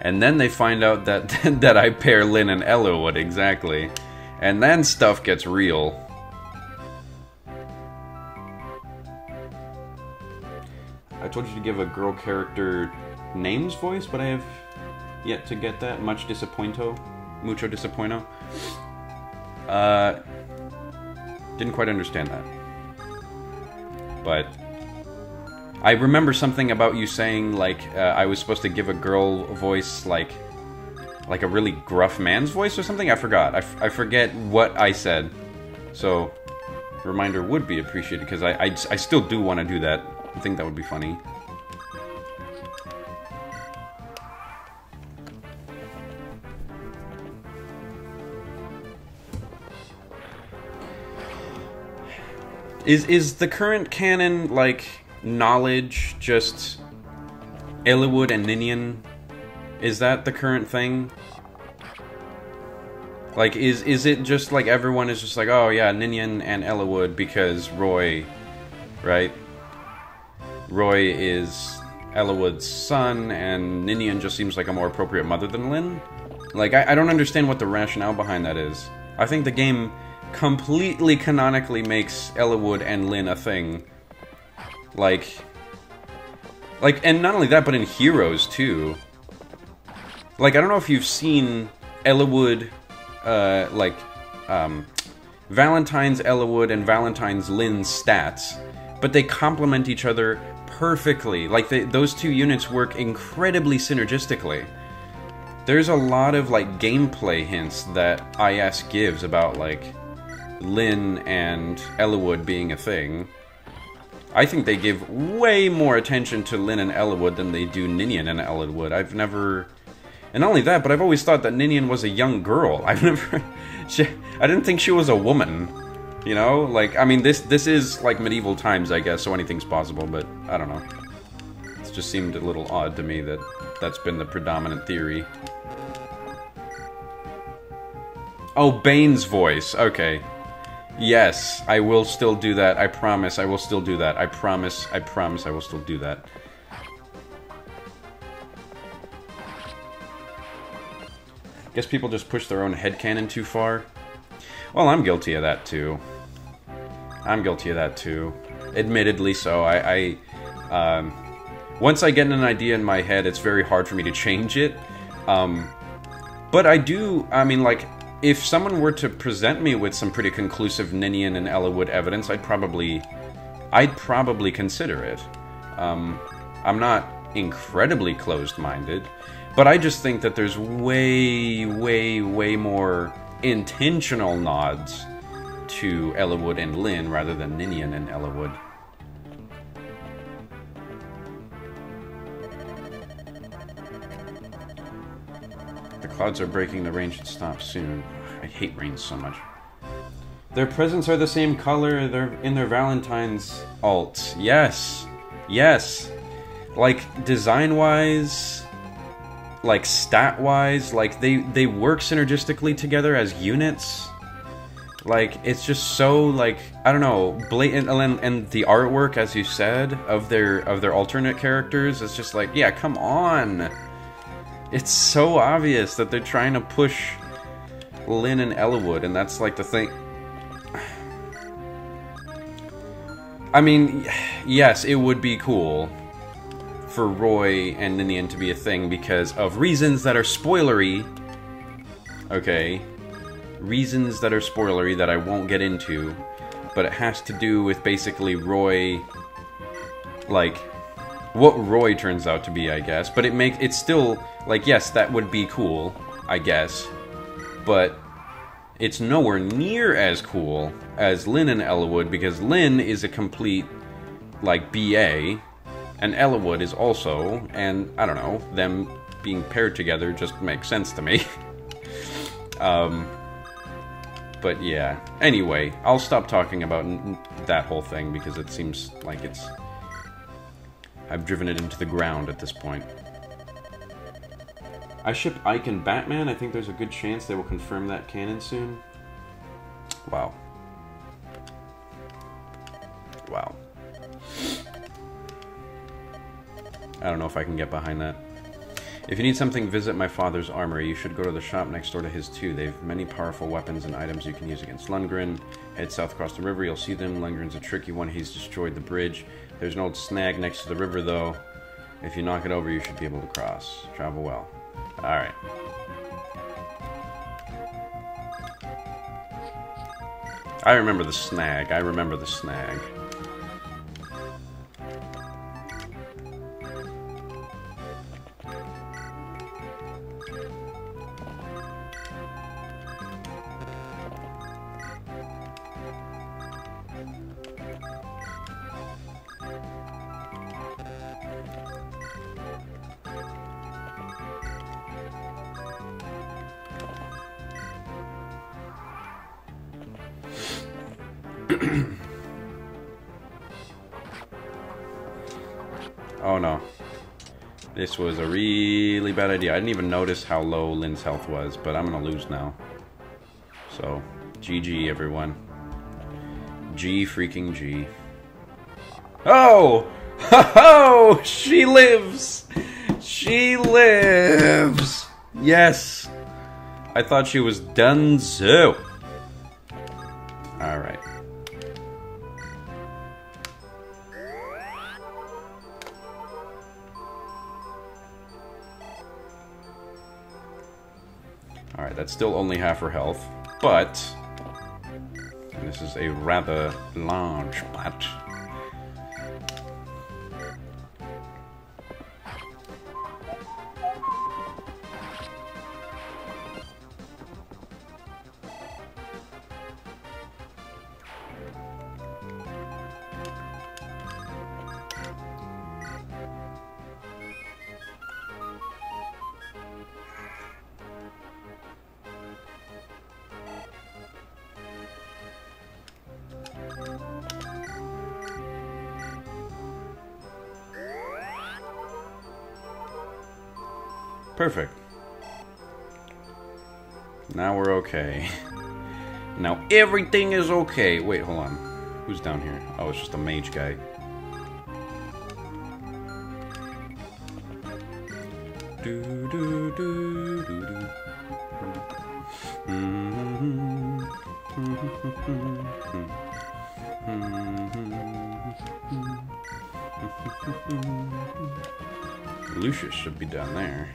And then they find out that that I pair Lynn and Elwood, exactly. And then stuff gets real. I told you to give a girl character names voice, but I have yet to get that. Mucho disappointo. Didn't quite understand that. But I remember something about you saying, like, I was supposed to give a girl voice, like a really gruff man's voice or something? I forgot. I forget what I said. So, reminder would be appreciated, because I still do want to do that. I think that would be funny. Is the current canon, like, knowledge just Elwood and Ninian? Is that the current thing? Like, is it just like everyone is just like, oh yeah, Ninian and Elwood because Roy, right? Roy is Elwood's son, and Ninian just seems like a more appropriate mother than Lynn? Like, I don't understand what the rationale behind that is. I think the game completely canonically makes Elwood and Lynn a thing. Like, and not only that, but in Heroes, too. Like, I don't know if you've seen Elwood, Valentine's Elwood and Valentine's Lynn's stats, but they complement each other perfectly. Like, those two units work incredibly synergistically. There's a lot of, like, gameplay hints that IS gives about, like, Lynn and Elwood being a thing. I think they give way more attention to Lynn and Elwood than they do Ninian and Elwood. I've never... And not only that, but I've always thought that Ninian was a young girl. I didn't think she was a woman. You know? Like, I mean, this is, like, medieval times, I guess, so anything's possible, but I don't know. It just seemed a little odd to me that that's been the predominant theory. Oh, Bane's voice. Okay. Yes, I will still do that. I promise I will still do that. I promise I will still do that. Guess people just push their own headcanon too far. Well, I'm guilty of that too. I'm guilty of that too. Admittedly so. Once I get an idea in my head, it's very hard for me to change it. But I do, I mean, like, if someone were to present me with some pretty conclusive Ninian and Elwood evidence, I'd probably consider it. I'm not incredibly closed-minded, but I just think that there's way more intentional nods to Elwood and Lynn rather than Ninian and Elwood. The clouds are breaking, the rain should stop soon. I hate rain so much. Their presents are the same color, they're in their Valentine's alts. Yes. Yes. Like, design-wise, like, stat-wise, like, they work synergistically together as units. Like, it's just so, like, I don't know, blatant, and the artwork, as you said, of their alternate characters, it's just like, yeah, come on! It's so obvious that they're trying to push Lynn and Elwood, and that's, like, the thing. I mean, yes, it would be cool for Roy and Ninian to be a thing because of reasons that are spoilery. Okay. Reasons that are spoilery that I won't get into. But it has to do with basically Roy, like, what Roy turns out to be, I guess. But it's still, like, yes, that would be cool, I guess. But it's nowhere near as cool as Lynn and Elwood, because Lynn is a complete, like, BA, and Elwood is also, and, I don't know, them being paired together just makes sense to me. But yeah. Anyway, I'll stop talking about that whole thing, because it seems like I've driven it into the ground at this point. I ship Ike and Batman. I think there's a good chance they will confirm that canon soon. Wow. Wow. I don't know if I can get behind that. If you need something, visit my father's armory. You should go to the shop next door to his too. They have many powerful weapons and items you can use against Lundgren. Head south across the river, you'll see them. Lundgren's a tricky one. He's destroyed the bridge. There's an old snag next to the river, though. If you knock it over, you should be able to cross. Travel well. Alright. I remember the snag. I remember the snag. Oh no. This was a really bad idea. I didn't even notice how low Lynn's health was, but I'm gonna lose now. So, GG everyone. G freaking G. Oh! Ho-ho! She lives! She lives! Yes! I thought she was donezo. Alright. Alright, that's still only half her health, but this is a rather large bat. Perfect. Now we're okay. Now everything is okay. Wait, hold on. Who's down here? Oh, it's just a mage guy. Do do do do do. Lucius should be down there.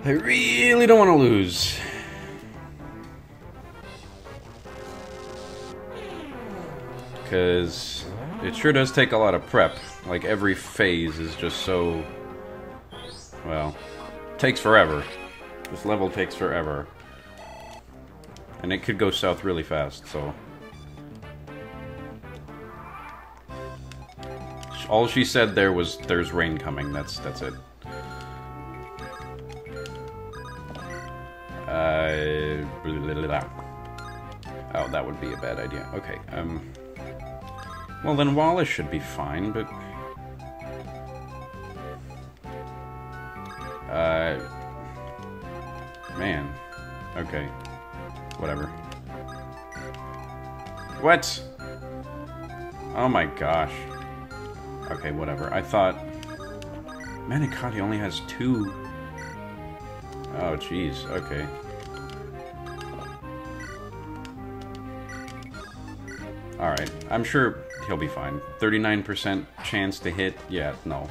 I really don't want to lose. Because it sure does take a lot of prep. Like, every phase is just so... well, takes forever. This level takes forever. And it could go south really fast, so... all she said there was, there's rain coming, that's it. Oh, that would be a bad idea. Okay, well then Wallace should be fine, but... man. Okay. Whatever. What? Oh my gosh. Okay, whatever. I thought... Manicotti only has 2 Oh, jeez. Okay. Alright. I'm sure he'll be fine. 39% chance to hit. Yeah, no.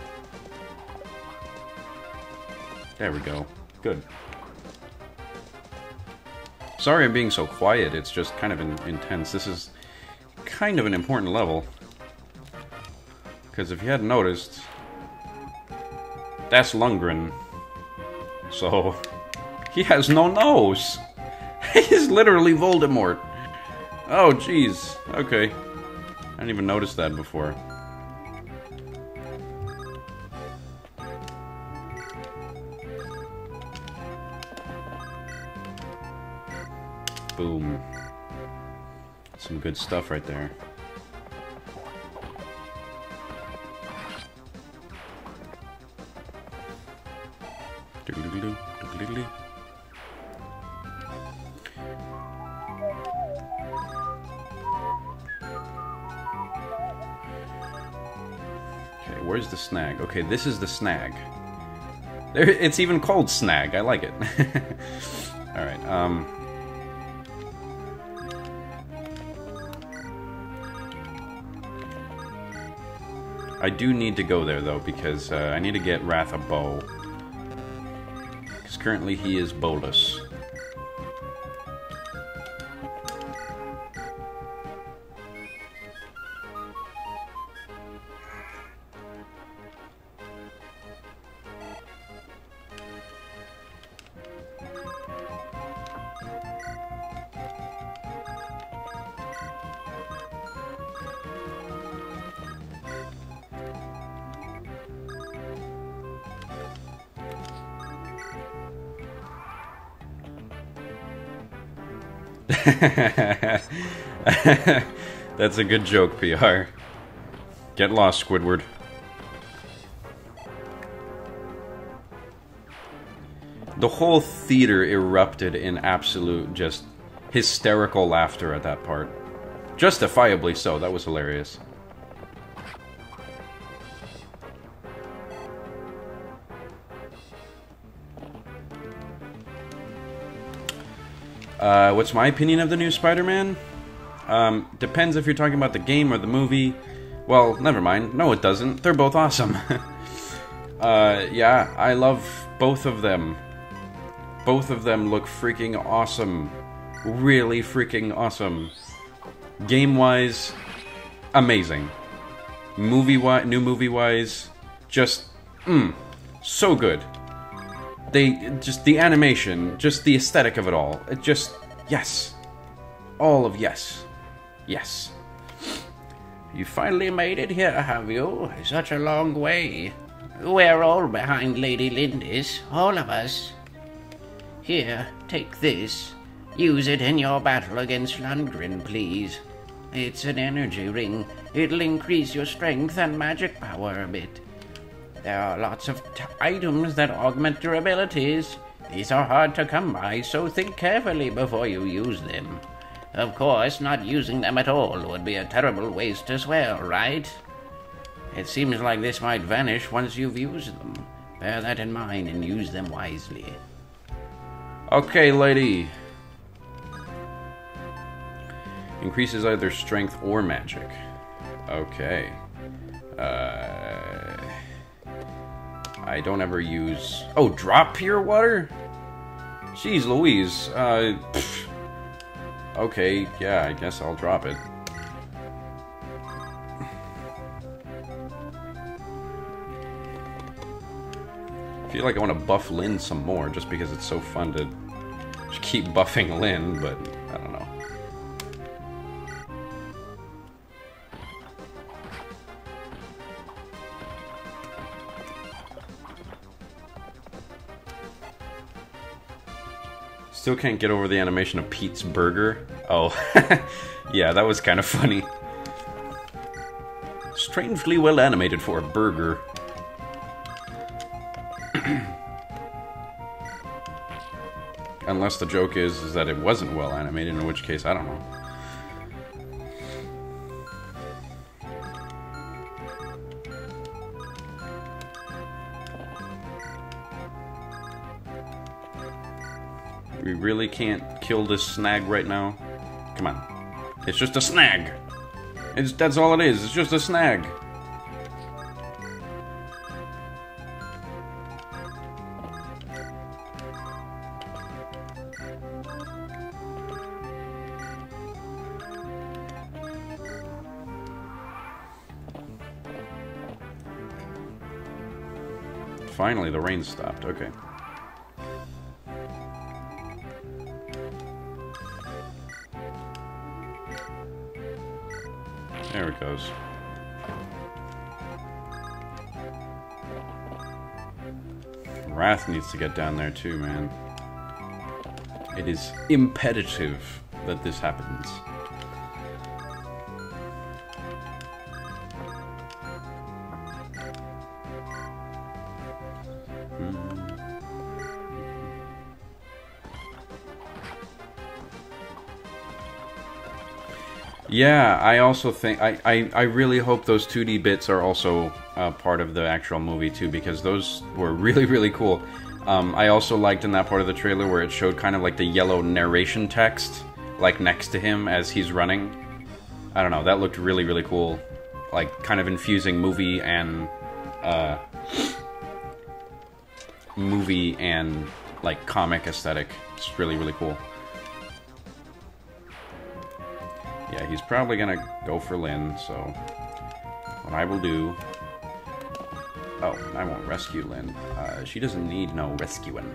There we go. Good. Sorry I'm being so quiet. It's just kind of intense. This is kind of an important level. Because if you hadn't noticed, that's Lundgren. So, he has no nose. He's literally Voldemort. Oh, jeez. Okay. I didn't even notice that before. Boom. Some good stuff right there. Okay, where's the snag? Okay, this is the snag. There, it's even called snag. I like it. Alright, I do need to go there, though, because I need to get Wrath a bow. Because currently he is bowless. That's a good joke, PR. Get lost, Squidward. The whole theater erupted in absolute, just hysterical laughter at that part. Justifiably so, that was hilarious. What's my opinion of the new Spider-Man? Depends if you're talking about the game or the movie. Well, never mind. No, it doesn't. They're both awesome. Yeah, I love both of them. Both of them look freaking awesome. Really freaking awesome. Game-wise, amazing. New movie-wise, just, so good. Just the animation, just the aesthetic of it all. It just, yes. All of yes. Yes. You finally made it here, have you? Such a long way. We're all behind Lady Lindis, all of us. Here, take this. Use it in your battle against Lundgren, please. It's an energy ring. It'll increase your strength and magic power a bit. There are lots of items that augment your abilities. These are hard to come by, so think carefully before you use them. Of course, not using them at all would be a terrible waste as well, right? It seems like this might vanish once you've used them. Bear that in mind and use them wisely. Okay, lady. Increases either strength or magic. Okay. I don't ever use... Oh, drop pure water? Jeez Louise. Okay, yeah, I guess I'll drop it. I feel like I want to buff Lynn some more, just because it's so fun to just keep buffing Lynn, but I don't know. Still can't get over the animation of Pete's burger. Oh, yeah, that was kind of funny. Strangely well animated for a burger. Unless the joke is that it wasn't well animated, in which case, I don't know. We really can't kill this snag right now. Come on. It's just a snag. That's all it is. It's just a snag. Finally, the rain stopped. Okay. There it goes. Wrath needs to get down there too, man. It is imperative that this happens. Yeah, I also think... I really hope those 2D bits are also part of the actual movie, too, because those were really, really cool. I also liked in that part of the trailer where it showed kind of like the yellow narration text, like next to him as he's running. I don't know, that looked really, really cool. Like, kind of infusing movie and, like, comic aesthetic. It's really, really cool. Yeah, he's probably gonna go for Lynn, so what I will do... Oh, I won't rescue Lynn. She doesn't need no rescuing.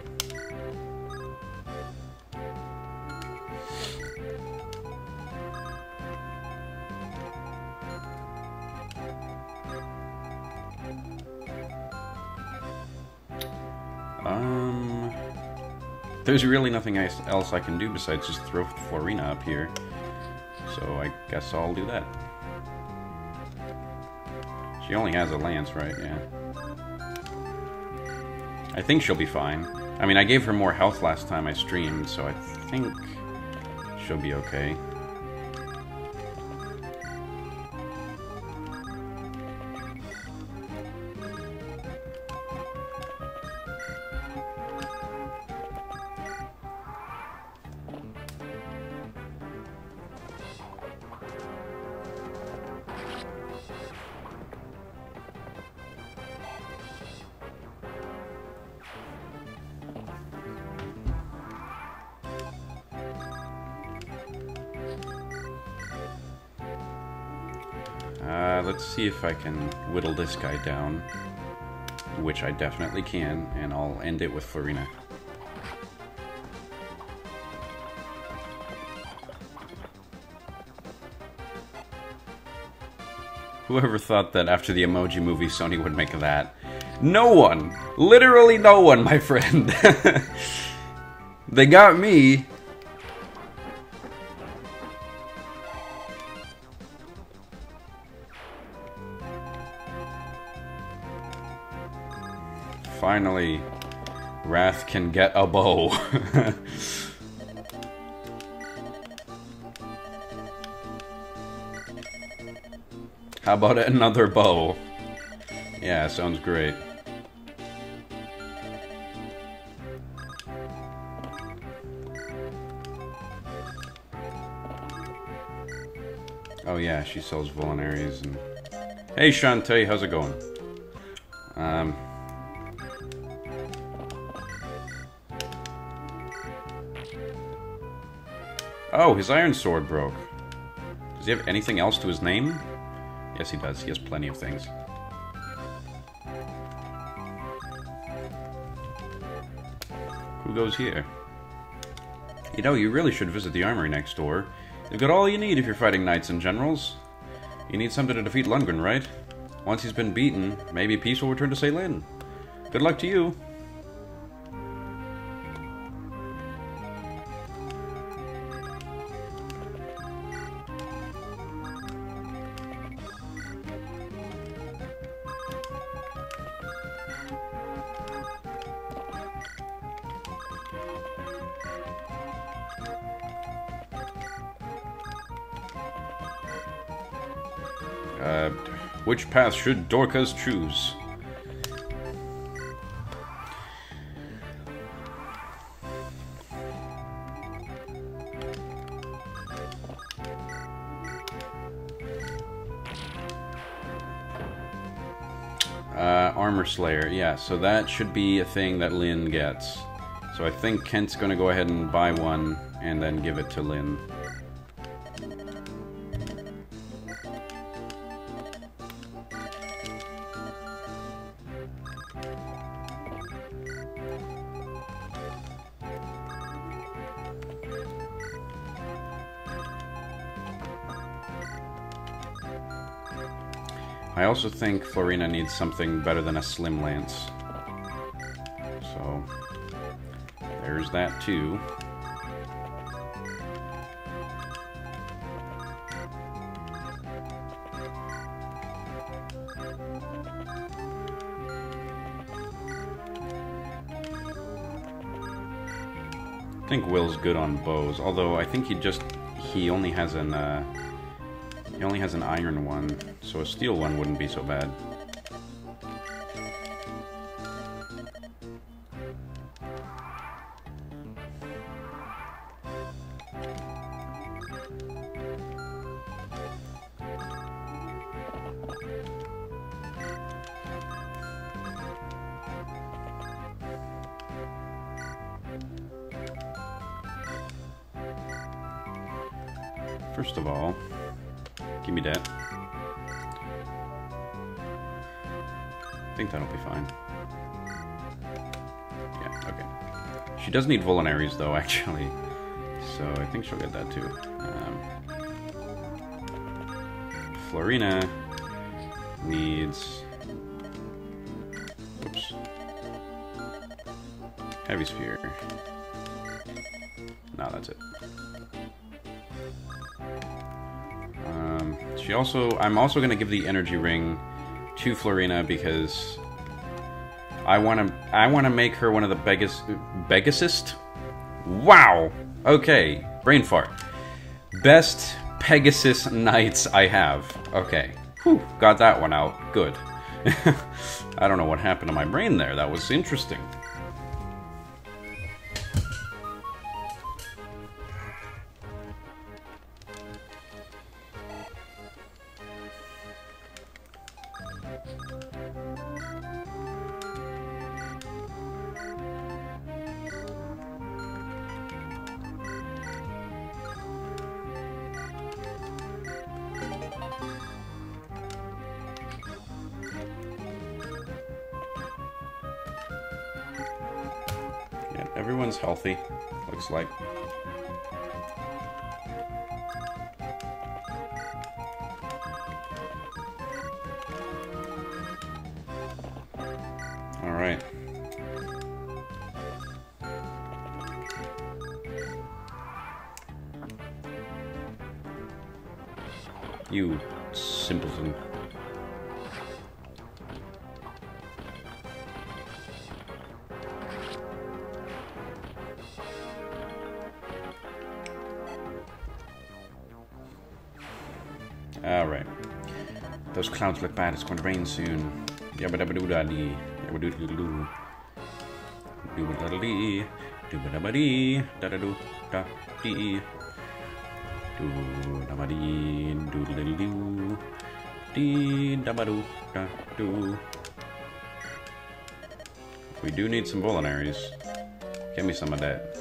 There's really nothing else I can do besides just throw Florina up here. So I guess I'll do that. She only has a lance, right? Yeah. I think she'll be fine. I mean, I gave her more health last time I streamed, so I think she'll be okay. Let's see if I can whittle this guy down, which I definitely can, and I'll end it with Florina. Whoever thought that after the Emoji Movie Sony would make that? No one! Literally no one, my friend! They got me! Finally, Wrath can get a bow. How about another bow? Yeah, sounds great. Oh yeah, she sells vulneraries and... Hey Shantae, how's it going? Oh, his iron sword broke. Does he have anything else to his name? Yes, he does. He has plenty of things. Who goes here? You know, you really should visit the armory next door. They've got all you need if you're fighting knights and generals. You need something to defeat Lundgren, right? Once he's been beaten, maybe peace will return to Ceylin. Good luck to you. Which path should Dorcas choose? Armor Slayer, yeah, so that should be a thing that Lynn gets. So I think Kent's gonna go ahead and buy one, and then give it to Lynn. I also think Florina needs something better than a Slim Lance. So, there's that too. I think Will's good on bows, although I think he only has an iron one, so a steel one wouldn't be so bad. First of all, give me that. I think that'll be fine. Yeah, okay. She does need Vulneraries though, actually. So I think she'll get that too. Florina needs... Whoops. Heavy Sphere. No, that's it. I'm also going to give the energy ring to Florina because I want to make her one of the Pegasus. Wow. Okay, brain fart. Best Pegasus knights I have. Okay. Whew, got that one out. Good. I don't know what happened to my brain there. That was interesting. Everyone's healthy, looks like. All right. You simpleton. Alright. Those clouds look bad. It's going to rain soon. Yabba-dabba-doo-da-dee. Yabba-doo-doo-doo. Doo-ba-da-da-dee. Doo-ba-dabba-dee. Da-da-doo-da-dee. Doo-dabba-dee. Doo-da-dee-doo. Dee-dabba-doo-da-doo. We do need some Vulneraries. Give me some of that.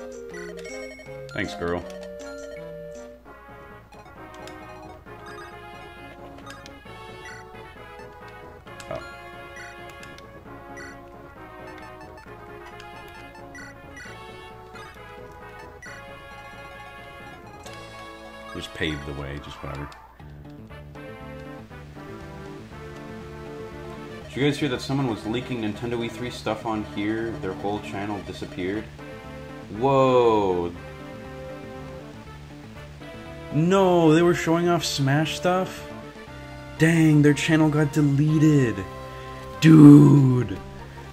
Thanks, girl. Just pave the way, just whatever. Did you guys hear that someone was leaking Nintendo E3 stuff on here? Their whole channel disappeared? Whoa! No, they were showing off Smash stuff? Dang, their channel got deleted. Dude!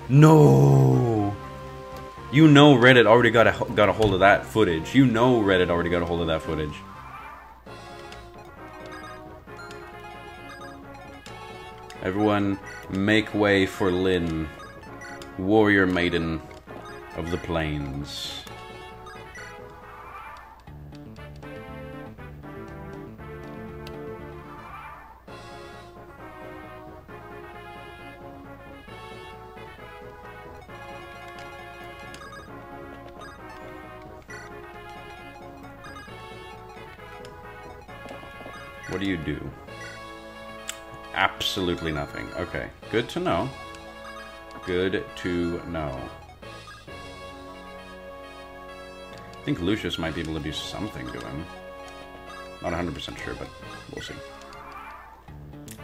No! You know Reddit already got a hold of that footage. You know Reddit already got a hold of that footage. Everyone, make way for Lynn, warrior maiden of the plains. What do you do? Absolutely nothing. Okay, good to know. Good to know. I think Lucius might be able to do something to him. Not 100% sure, but we'll see.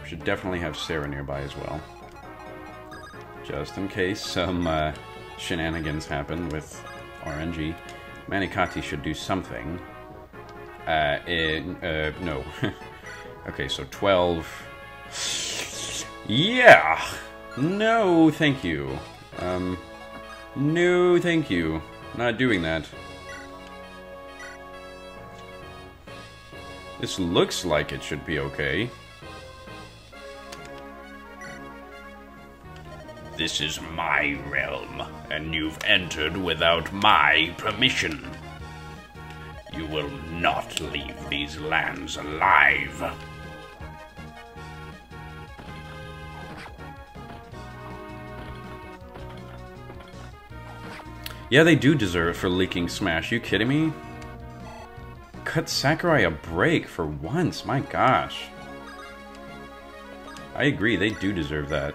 We should definitely have Sarah nearby as well. Just in case some shenanigans happen with RNG. Manikati should do something. No. Okay, so 12. Yeah! No, thank you. No, thank you. Not doing that. This looks like it should be okay. This is my realm, and you've entered without my permission. You will not leave these lands alive. Yeah, they do deserve it for leaking Smash. You kidding me? Cut Sakurai a break for once. My gosh. I agree, they do deserve that.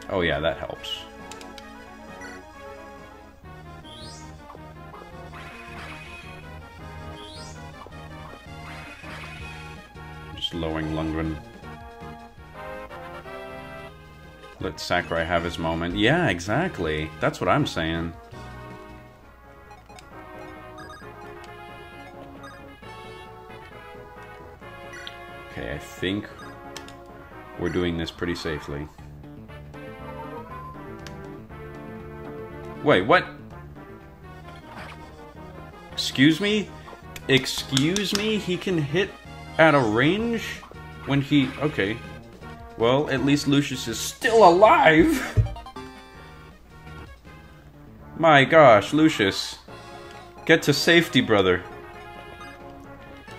Oh yeah, that helps. Just lowering Lundgren. Let Sakurai have his moment. Yeah, exactly. That's what I'm saying. Okay, I think we're doing this pretty safely. Wait, what? Excuse me? Excuse me? He can hit at a range when he... Okay. Well, at least Lucius is still alive! My gosh, Lucius. Get to safety, brother.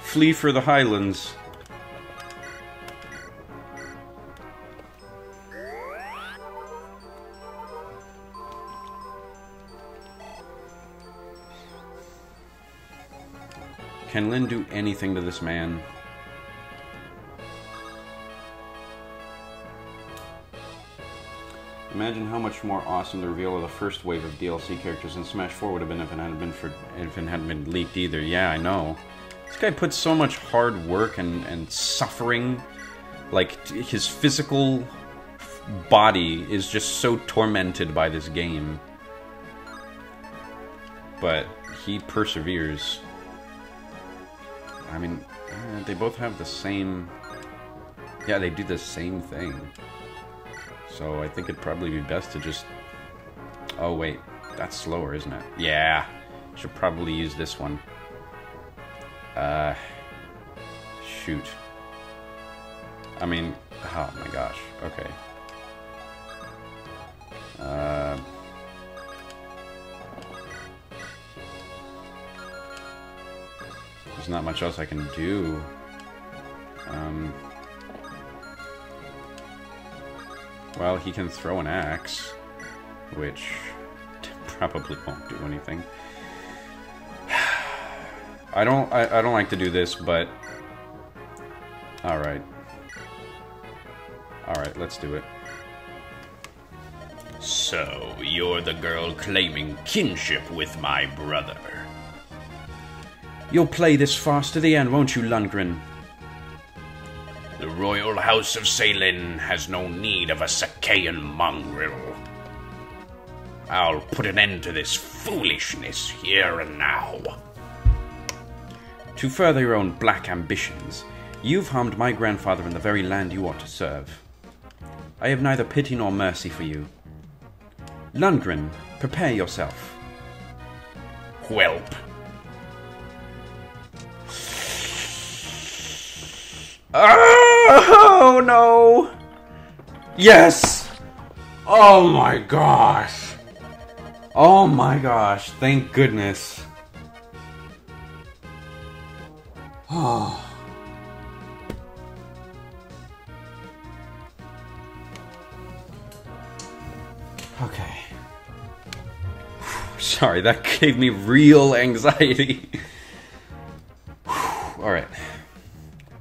Flee for the Highlands. Can Lyn do anything to this man? Imagine how much more awesome the reveal of the first wave of DLC characters in Smash 4 would have been if it hadn't been leaked either. Yeah, I know. This guy puts so much hard work and suffering. Like, his physical body is just so tormented by this game. But he perseveres. I mean, they both have the same... Yeah, they do the same thing. So I think it'd probably be best to just... Oh, wait. That's slower, isn't it? Yeah. Should probably use this one. Shoot. I mean... Oh, my gosh. Okay. There's not much else I can do. Well, he can throw an axe, which probably won't do anything. I don't like to do this, but all right, let's do it. So, you're the girl claiming kinship with my brother. You'll play this fast to the end, won't you, Lundgren? The royal house of Salin has no need of a Sacaean mongrel. I'll put an end to this foolishness here and now. To further your own black ambitions, you've harmed my grandfather in the very land you ought to serve. I have neither pity nor mercy for you. Lundgren, prepare yourself. Whelp. Oh no! Yes! Oh my gosh! Oh my gosh, thank goodness. Oh. Okay. Sorry, that gave me real anxiety. Alright.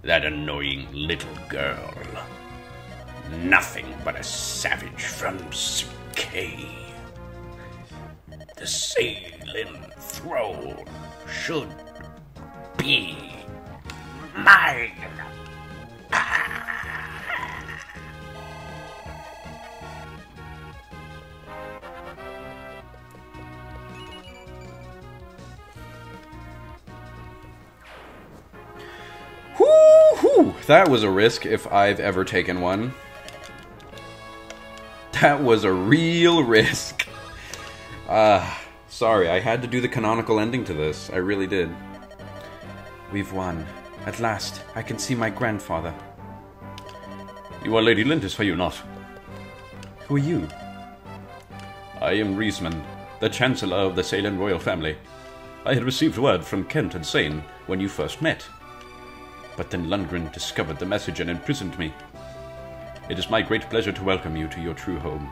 That annoying little girl. Nothing but a savage from Sacae. The Sailing throne should be mine. Woo-hoo! That was a risk if I've ever taken one. That was a real risk. Sorry, I had to do the canonical ending to this. I really did. We've won. At last, I can see my grandfather. You are Lady Lindis, are you not? Who are you? I am Riesman, the Chancellor of the Sailing royal family. I had received word from Kent and Sane when you first met. But then Lundgren discovered the message and imprisoned me. It is my great pleasure to welcome you to your true home.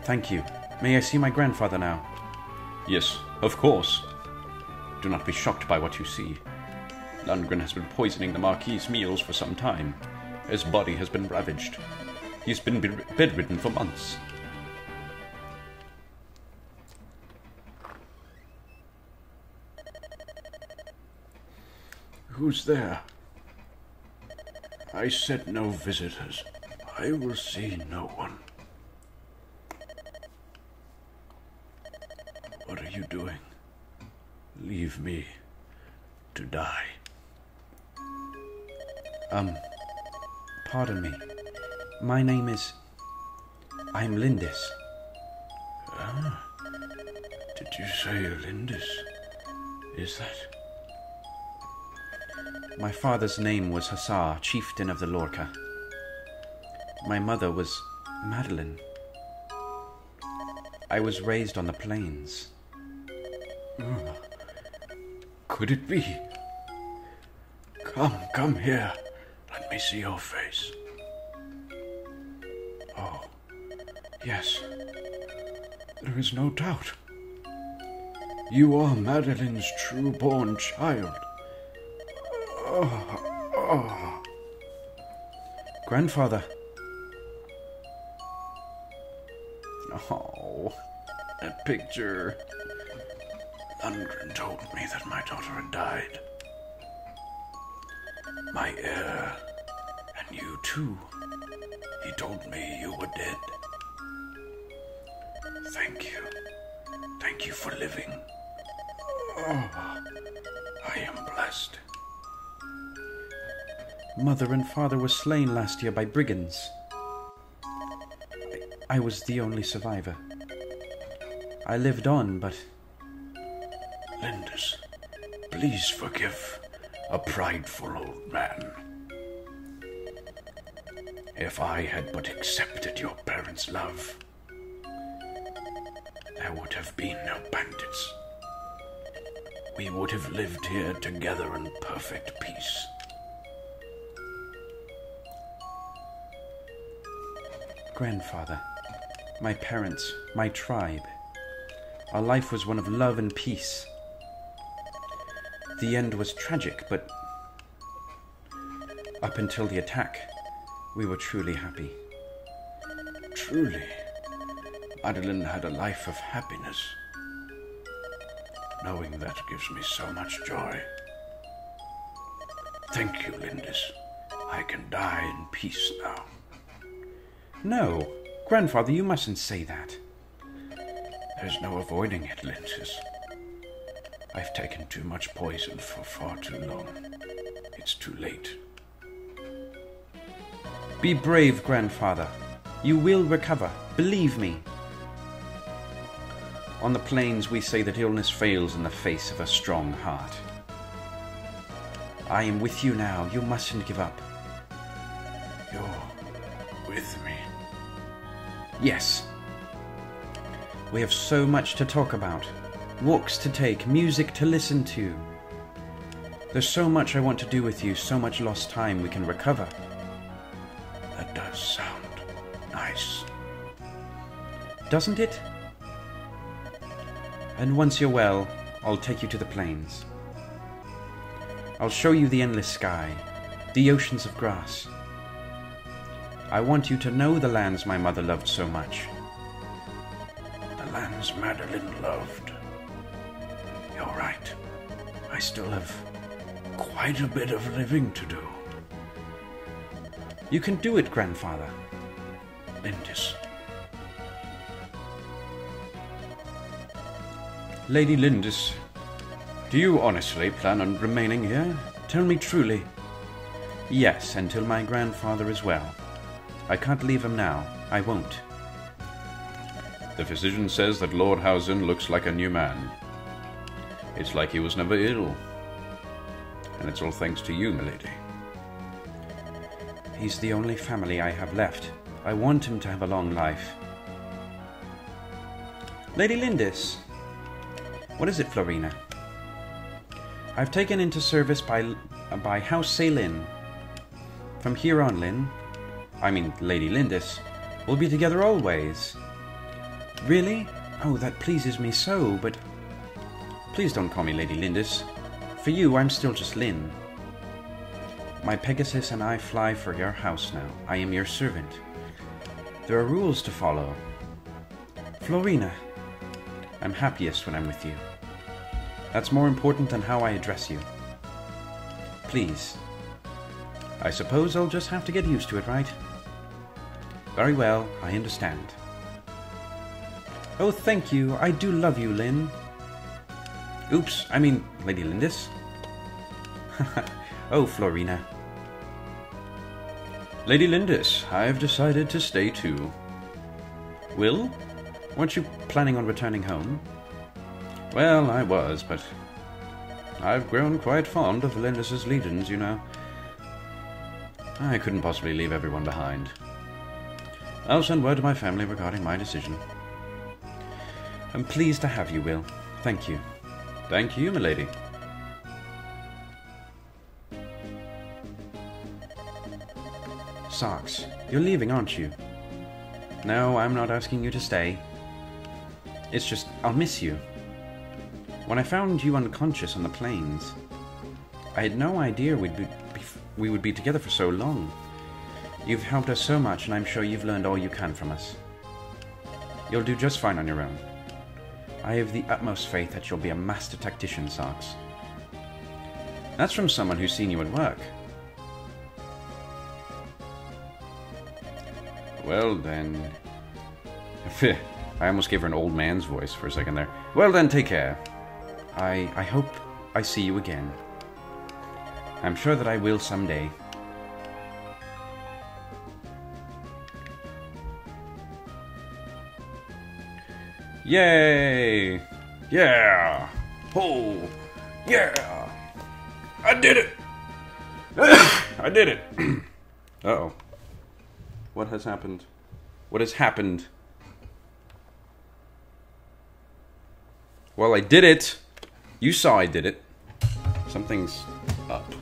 Thank you. May I see my grandfather now? Yes, of course. Do not be shocked by what you see. Lundgren has been poisoning the Marquis's meals for some time. His body has been ravaged. He's been bedridden for months. Who's there? I said no visitors. I will see no one. What are you doing? Leave me to die. Pardon me. My name is... I'm Lindis. Ah, did you say Lindis? Is that... My father's name was Hussar, chieftain of the Lorca. My mother was Madeline. I was raised on the plains. Oh, could it be? Come here. Let me see your face. Oh, yes. There is no doubt. You are Madeline's true-born child. Oh. Grandfather. Oh, that picture. Lundgren told me that my daughter had died. My heir, and you too. He told me you were dead. Thank you. Thank you for living. Oh, I am blessed. Mother and father were slain last year by brigands. I was the only survivor. I lived on, but... Lindis, please forgive a prideful old man. If I had but accepted your parents' love, there would have been no bandits. We would have lived here together in perfect peace. Grandfather, my parents, my tribe. Our life was one of love and peace. The end was tragic, but up until the attack, we were truly happy. Truly, Madeline had a life of happiness. Knowing that gives me so much joy. Thank you, Lindis. I can die in peace now. No, Grandfather, you mustn't say that. There's no avoiding it, Lindis. I've taken too much poison for far too long. It's too late. Be brave, Grandfather. You will recover. Believe me. On the plains, we say that illness fails in the face of a strong heart. I am with you now. You mustn't give up. You're with me? Yes. We have so much to talk about. Walks to take, music to listen to. There's so much I want to do with you, so much lost time we can recover. That does sound nice. Doesn't it? And once you're well, I'll take you to the plains. I'll show you the endless sky, the oceans of grass. I want you to know the lands my mother loved so much. The lands Madeline loved. You're right. I still have quite a bit of living to do. You can do it, grandfather. Lindis. Lady Lindis, do you honestly plan on remaining here? Tell me truly. Yes, until my grandfather is well. I can't leave him now. I won't. The physician says that Lord Housen looks like a new man. It's like he was never ill. And it's all thanks to you, milady. He's the only family I have left. I want him to have a long life. Lady Lindis. What is it, Florina? I've taken into service by House Saelin. From here on, Lady Lindis, we'll be together always. Really? Oh, that pleases me so, but... Please don't call me Lady Lindis. For you, I'm still just Lynn. My Pegasus and I fly for your house now. I am your servant. There are rules to follow. Florina, I'm happiest when I'm with you. That's more important than how I address you. Please. I suppose I'll just have to get used to it, right? Very well, I understand. Oh, thank you. I do love you, Lynn. Oops, Lady Lindis. Oh, Florina. Lady Lindis, I've decided to stay too. Will? Weren't you planning on returning home? Well, I was, but I've grown quite fond of Lindis's legions, you know. I couldn't possibly leave everyone behind. I'll send word to my family regarding my decision. I'm pleased to have you, Will. Thank you. Thank you, milady. Sarks, you're leaving, aren't you? No, I'm not asking you to stay. It's just, I'll miss you. When I found you unconscious on the plains, I had no idea we would be together for so long. You've helped us so much, and I'm sure you've learned all you can from us. You'll do just fine on your own. I have the utmost faith that you'll be a master tactician, Sarks. That's from someone who's seen you at work. Well then... I almost gave her an old man's voice for a second there. Well then, take care. I hope I see you again. I'm sure that I will someday. Yay! Yeah! Oh! Yeah! I did it! I did it! Uh-oh. What has happened? What has happened? Well, I did it! You saw I did it. Something's up.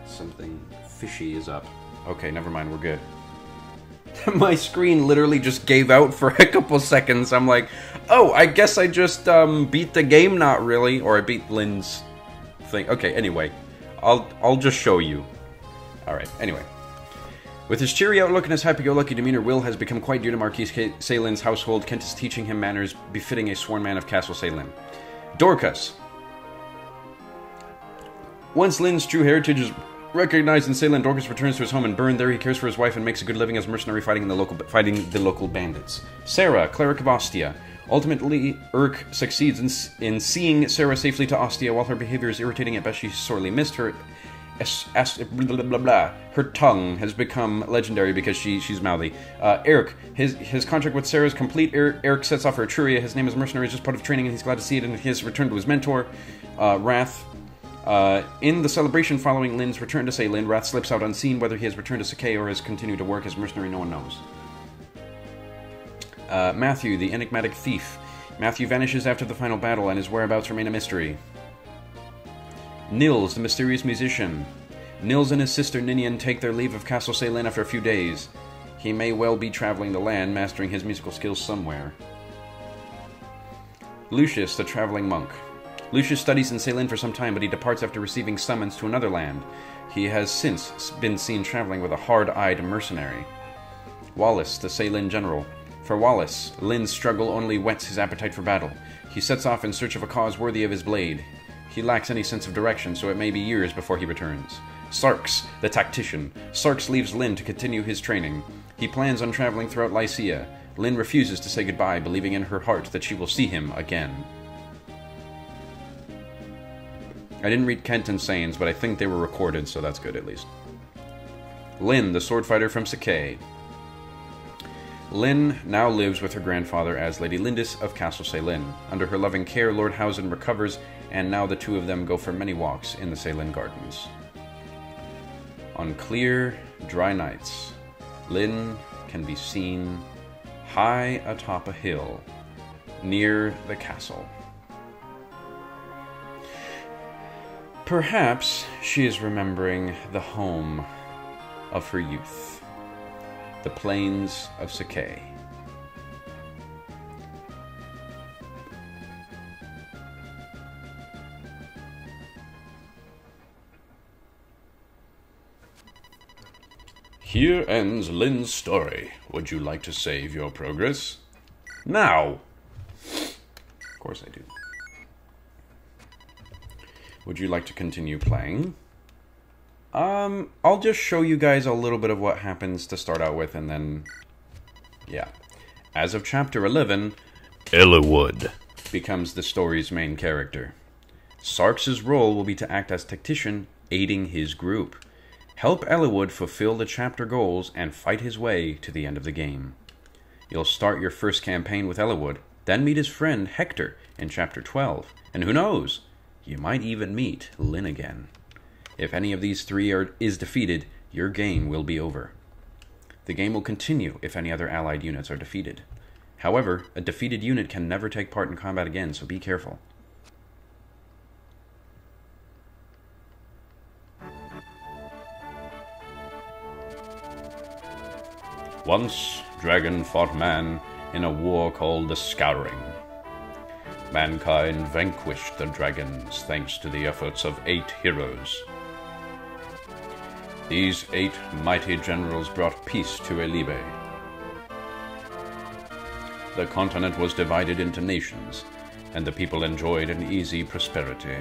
Something fishy is up. Okay, never mind, we're good. My screen literally just gave out for a couple seconds. I'm like, oh, I guess I just beat the game, not really. Or I beat Lynn's thing. Okay, anyway. I'll just show you. Alright, anyway. With his cheery outlook and his happy-go-lucky demeanor, Will has become quite dear to Marquis Saelin's household. Kent is teaching him manners befitting a sworn man of Castle Saelin. Dorcas. Once Lynn's true heritage is recognized in Saelin, Dorcas returns to his home in Bern. There he cares for his wife and makes a good living as a mercenary fighting the local bandits. Sarah, cleric of Ostia. Ultimately, Urk succeeds in seeing Sarah safely to Ostia. While her behavior is irritating at best, she sorely missed her. Her tongue has become legendary because she's mouthy. Eric, his contract with Sarah is complete. Eric sets off for Etruria. His name as mercenary is just part of training, and he's glad to see it. And his return to his mentor, Wrath. In the celebration following Lynn's return to Saelin, Wrath slips out unseen. Whether he has returned to Sacae or has continued to work as mercenary, no one knows. Matthew, the enigmatic thief. Matthew vanishes after the final battle, and his whereabouts remain a mystery. Nils, the mysterious musician. Nils and his sister Ninian take their leave of Castle Saelin after a few days. He may well be traveling the land, mastering his musical skills somewhere. Lucius, the traveling monk. Lucius studies in Ceylin for some time, but he departs after receiving summons to another land. He has since been seen traveling with a hard-eyed mercenary. Wallace, the Ceylin general. For Wallace, Lynn's struggle only whets his appetite for battle. He sets off in search of a cause worthy of his blade. He lacks any sense of direction, so it may be years before he returns. Sarks, the tactician. Sarks leaves Lynn to continue his training. He plans on traveling throughout Lycia. Lynn refuses to say goodbye, believing in her heart that she will see him again. I didn't read Kent and Sane's, but I think they were recorded, so that's good at least. Lynn, the sword fighter from Sacae. Lynn now lives with her grandfather as Lady Lindis of Castle Ceylin. Under her loving care, Lord Housen recovers, and now the two of them go for many walks in the Ceylin gardens. On clear, dry nights, Lynn can be seen high atop a hill near the castle. Perhaps she is remembering the home of her youth, the plains of Sacae. Here ends Lynn's story. Would you like to save your progress? Now! Of course I do. Would you like to continue playing? I'll just show you guys a little bit of what happens to start out with, and then... yeah. As of Chapter 11... Eliwood becomes the story's main character. Sarks' role will be to act as tactician, aiding his group. Help Eliwood fulfill the chapter goals and fight his way to the end of the game. You'll start your first campaign with Eliwood, then meet his friend Hector in Chapter 12. And who knows, you might even meet Lynn again. If any of these three is defeated, your game will be over. The game will continue if any other allied units are defeated. However, a defeated unit can never take part in combat again, so be careful. Once, dragon fought man in a war called the Scouring. Mankind vanquished the dragons thanks to the efforts of 8 heroes. These 8 mighty generals brought peace to Elibe. The continent was divided into nations, and the people enjoyed an easy prosperity.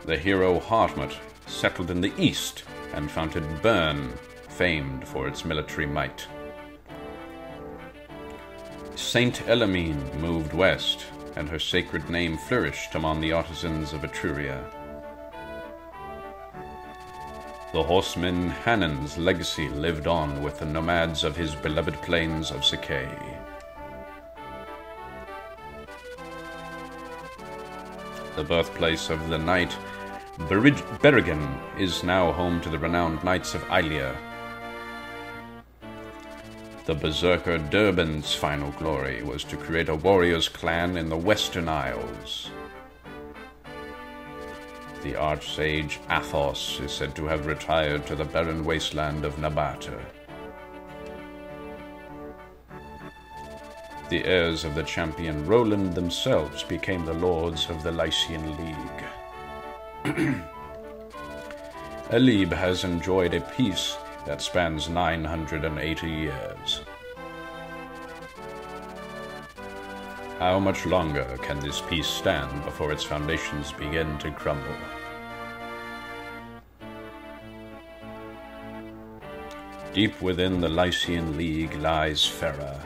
The hero Hartmut settled in the east and founded Bern, famed for its military might. Saint Elamine moved west, and her sacred name flourished among the artisans of Etruria. The horseman Hanan's legacy lived on with the nomads of his beloved plains of Sacae. The birthplace of the knight Berrigan is now home to the renowned Knights of Ilia. The berserker Durban's final glory was to create a warriors' clan in the Western Isles. The archsage Athos is said to have retired to the barren wasteland of Nabata. The heirs of the champion Roland themselves became the lords of the Lycian League. Elibe has enjoyed a peace that spans 980 years. How much longer can this peace stand before its foundations begin to crumble? Deep within the Lycian League lies Ferra,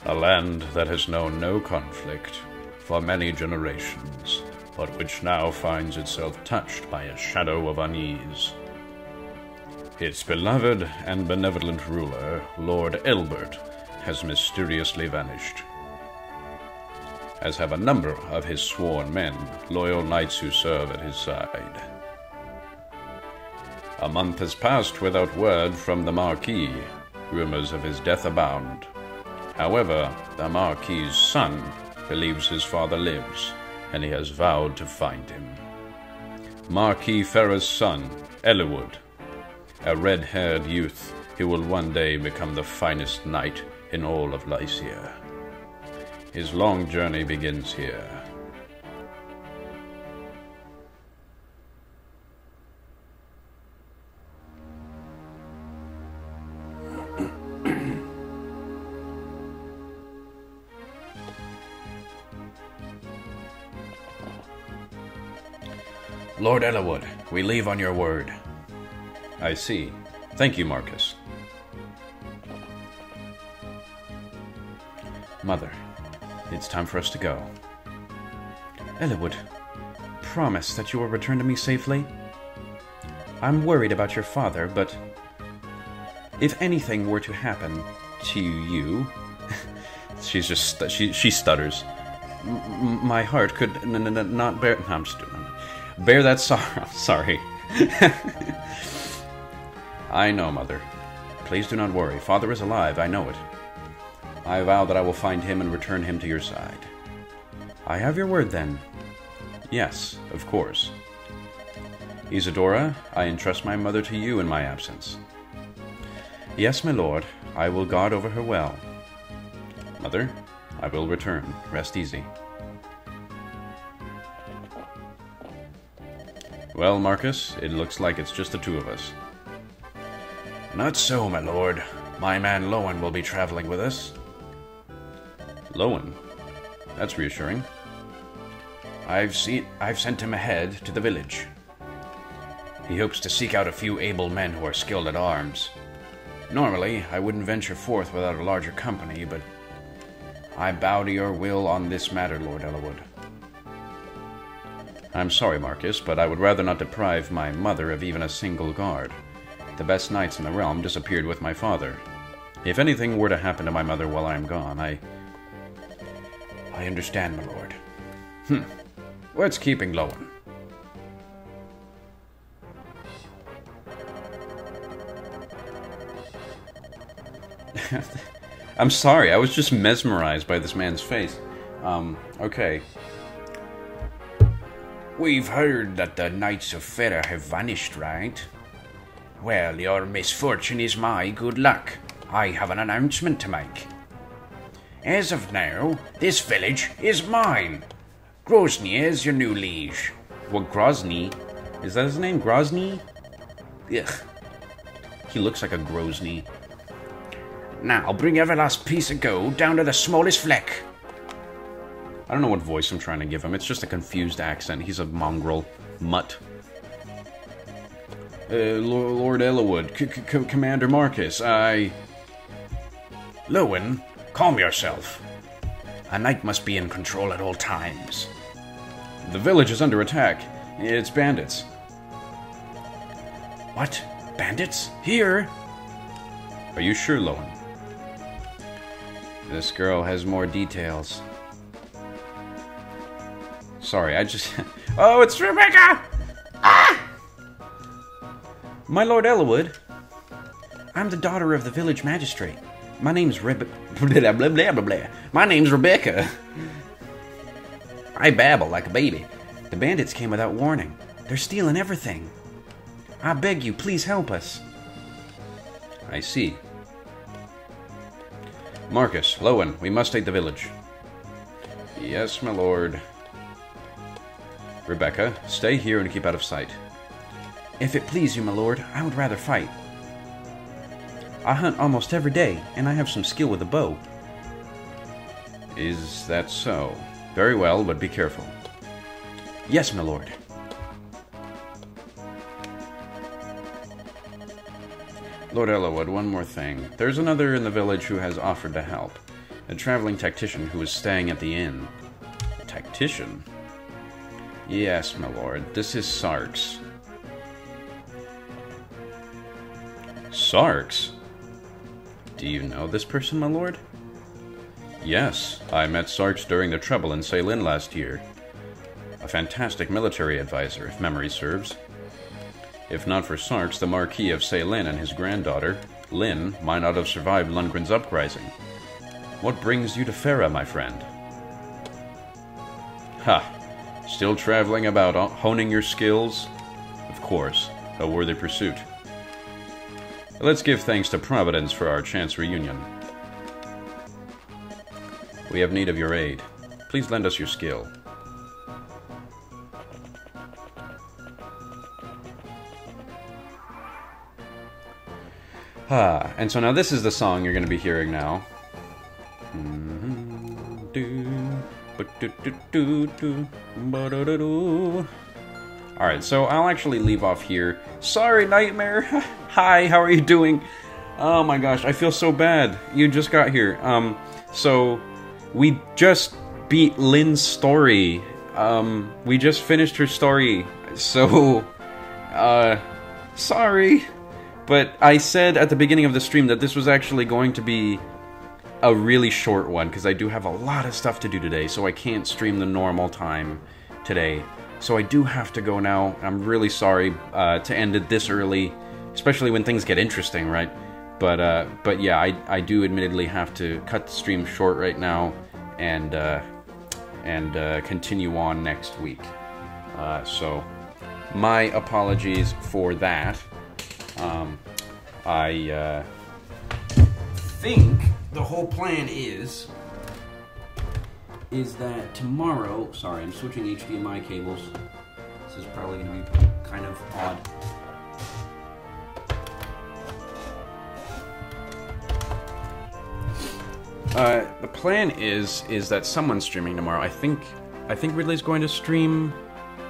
a land that has known no conflict for many generations, but which now finds itself touched by a shadow of unease. Its beloved and benevolent ruler, Lord Elbert, has mysteriously vanished, as have a number of his sworn men, loyal knights who serve at his side. A month has passed without word from the Marquis. Rumors of his death abound. However, the Marquis's son believes his father lives, and he has vowed to find him. Marquis Ferra's son, Eliwood, a red-haired youth who will one day become the finest knight in all of Lycia. His long journey begins here. Lord Ellerwood, we leave on your word. I see. Thank you, Marcus. Mother, it's time for us to go. Ellerwood, promise that you will return to me safely. I'm worried about your father, but if anything were to happen to you... she stutters. My heart could not bear... No, I'm just doing it. Bear that sorrow. Sorry. I know, Mother. Please do not worry. Father is alive, I know it. I vow that I will find him and return him to your side. I have your word, then. Yes, of course. Isadora, I entrust my mother to you in my absence. Yes, my lord, I will guard over her well. Mother, I will return. Rest easy. Well, Marcus, it looks like it's just the two of us. Not so, my lord. My man Lowen will be traveling with us. Lowen? That's reassuring. I've sent him ahead to the village. He hopes to seek out a few able men who are skilled at arms. Normally, I wouldn't venture forth without a larger company, but I bow to your will on this matter, Lord Ellerwood. I'm sorry, Marcus, but I would rather not deprive my mother of even a single guard. The best knights in the realm disappeared with my father. If anything were to happen to my mother while I am gone, I understand, my lord. What's keeping Lowen? I'm sorry, I was just mesmerized by this man's face. Okay. We've heard that the Knights of Ferra have vanished, right? Well, your misfortune is my good luck. I have an announcement to make. As of now, this village is mine. Grozny is your new liege. What, Grozny? Is that his name, Grozny? Ugh. He looks like a Grozny. Now, bring every last piece of gold down to the smallest fleck. I don't know what voice I'm trying to give him. It's just a confused accent. He's a mongrel. Mutt. Lord Ellerwood, Commander Marcus, Lowen, calm yourself. A knight must be in control at all times. The village is under attack. It's bandits. What? Bandits? Here? Are you sure, Lowen? This girl has more details. Sorry, I just... Oh, it's Rebecca! Ah! My Lord Ellerwood, I'm the daughter of the village magistrate. My name's My name's Rebecca. I babble like a baby. The bandits came without warning. They're stealing everything. I beg you, please help us. I see. Marcus, Lowen, we must take the village. Yes, my lord. Rebecca, stay here and keep out of sight. If it please you, my lord, I would rather fight. I hunt almost every day, and I have some skill with a bow. Is that so? Very well, but be careful. Yes, my lord. Lord Ellerwood, one more thing. There's another in the village who has offered to help. A traveling tactician who is staying at the inn. A tactician? Yes, my lord. This is Sarks. Sarks? Do you know this person, my lord? Yes, I met Sarks during the trouble in Sacae last year. A fantastic military advisor, if memory serves. If not for Sarks, the Marquis of Sacae and his granddaughter, Lynn, might not have survived Lundgren's uprising. What brings you to Ferra, my friend? Ha! Still traveling about, honing your skills? Of course, a worthy pursuit. Let's give thanks to Providence for our chance reunion. We have need of your aid. Please lend us your skill. And so now this is the song you're going to be hearing now. Alright, so I'll actually leave off here. Sorry, Nightmare. Hi, how are you doing? Oh my gosh, I feel so bad. You just got here. So we just beat Lynn's story. We just finished her story. So, sorry. But I said at the beginning of the stream that this was actually going to be a really short one, because I do have a lot of stuff to do today, so I can't stream the normal time today. So I do have to go now. I'm really sorry to end it this early, especially when things get interesting, right? But yeah, I do admittedly have to cut the stream short right now and continue on next week. So my apologies for that. I think the whole plan is that tomorrow... Sorry, I'm switching HDMI cables. This is probably going to be kind of odd. The plan is that someone's streaming tomorrow. I think Ridley's going to stream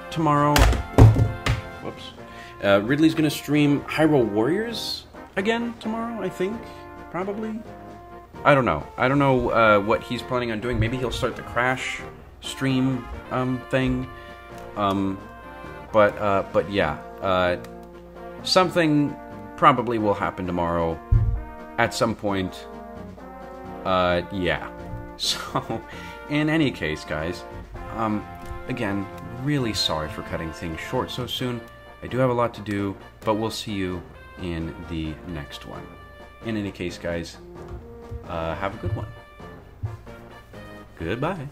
tomorrow. Whoops. Ridley's going to stream Hyrule Warriors again tomorrow, I think. Probably. I don't know. I don't know what he's planning on doing. Maybe he'll start the Crash stream thing. But yeah. Something probably will happen tomorrow at some point. Yeah. So, in any case, guys, again, really sorry for cutting things short so soon. I do have a lot to do, but we'll see you in the next one. In any case, guys, have a good one. Goodbye.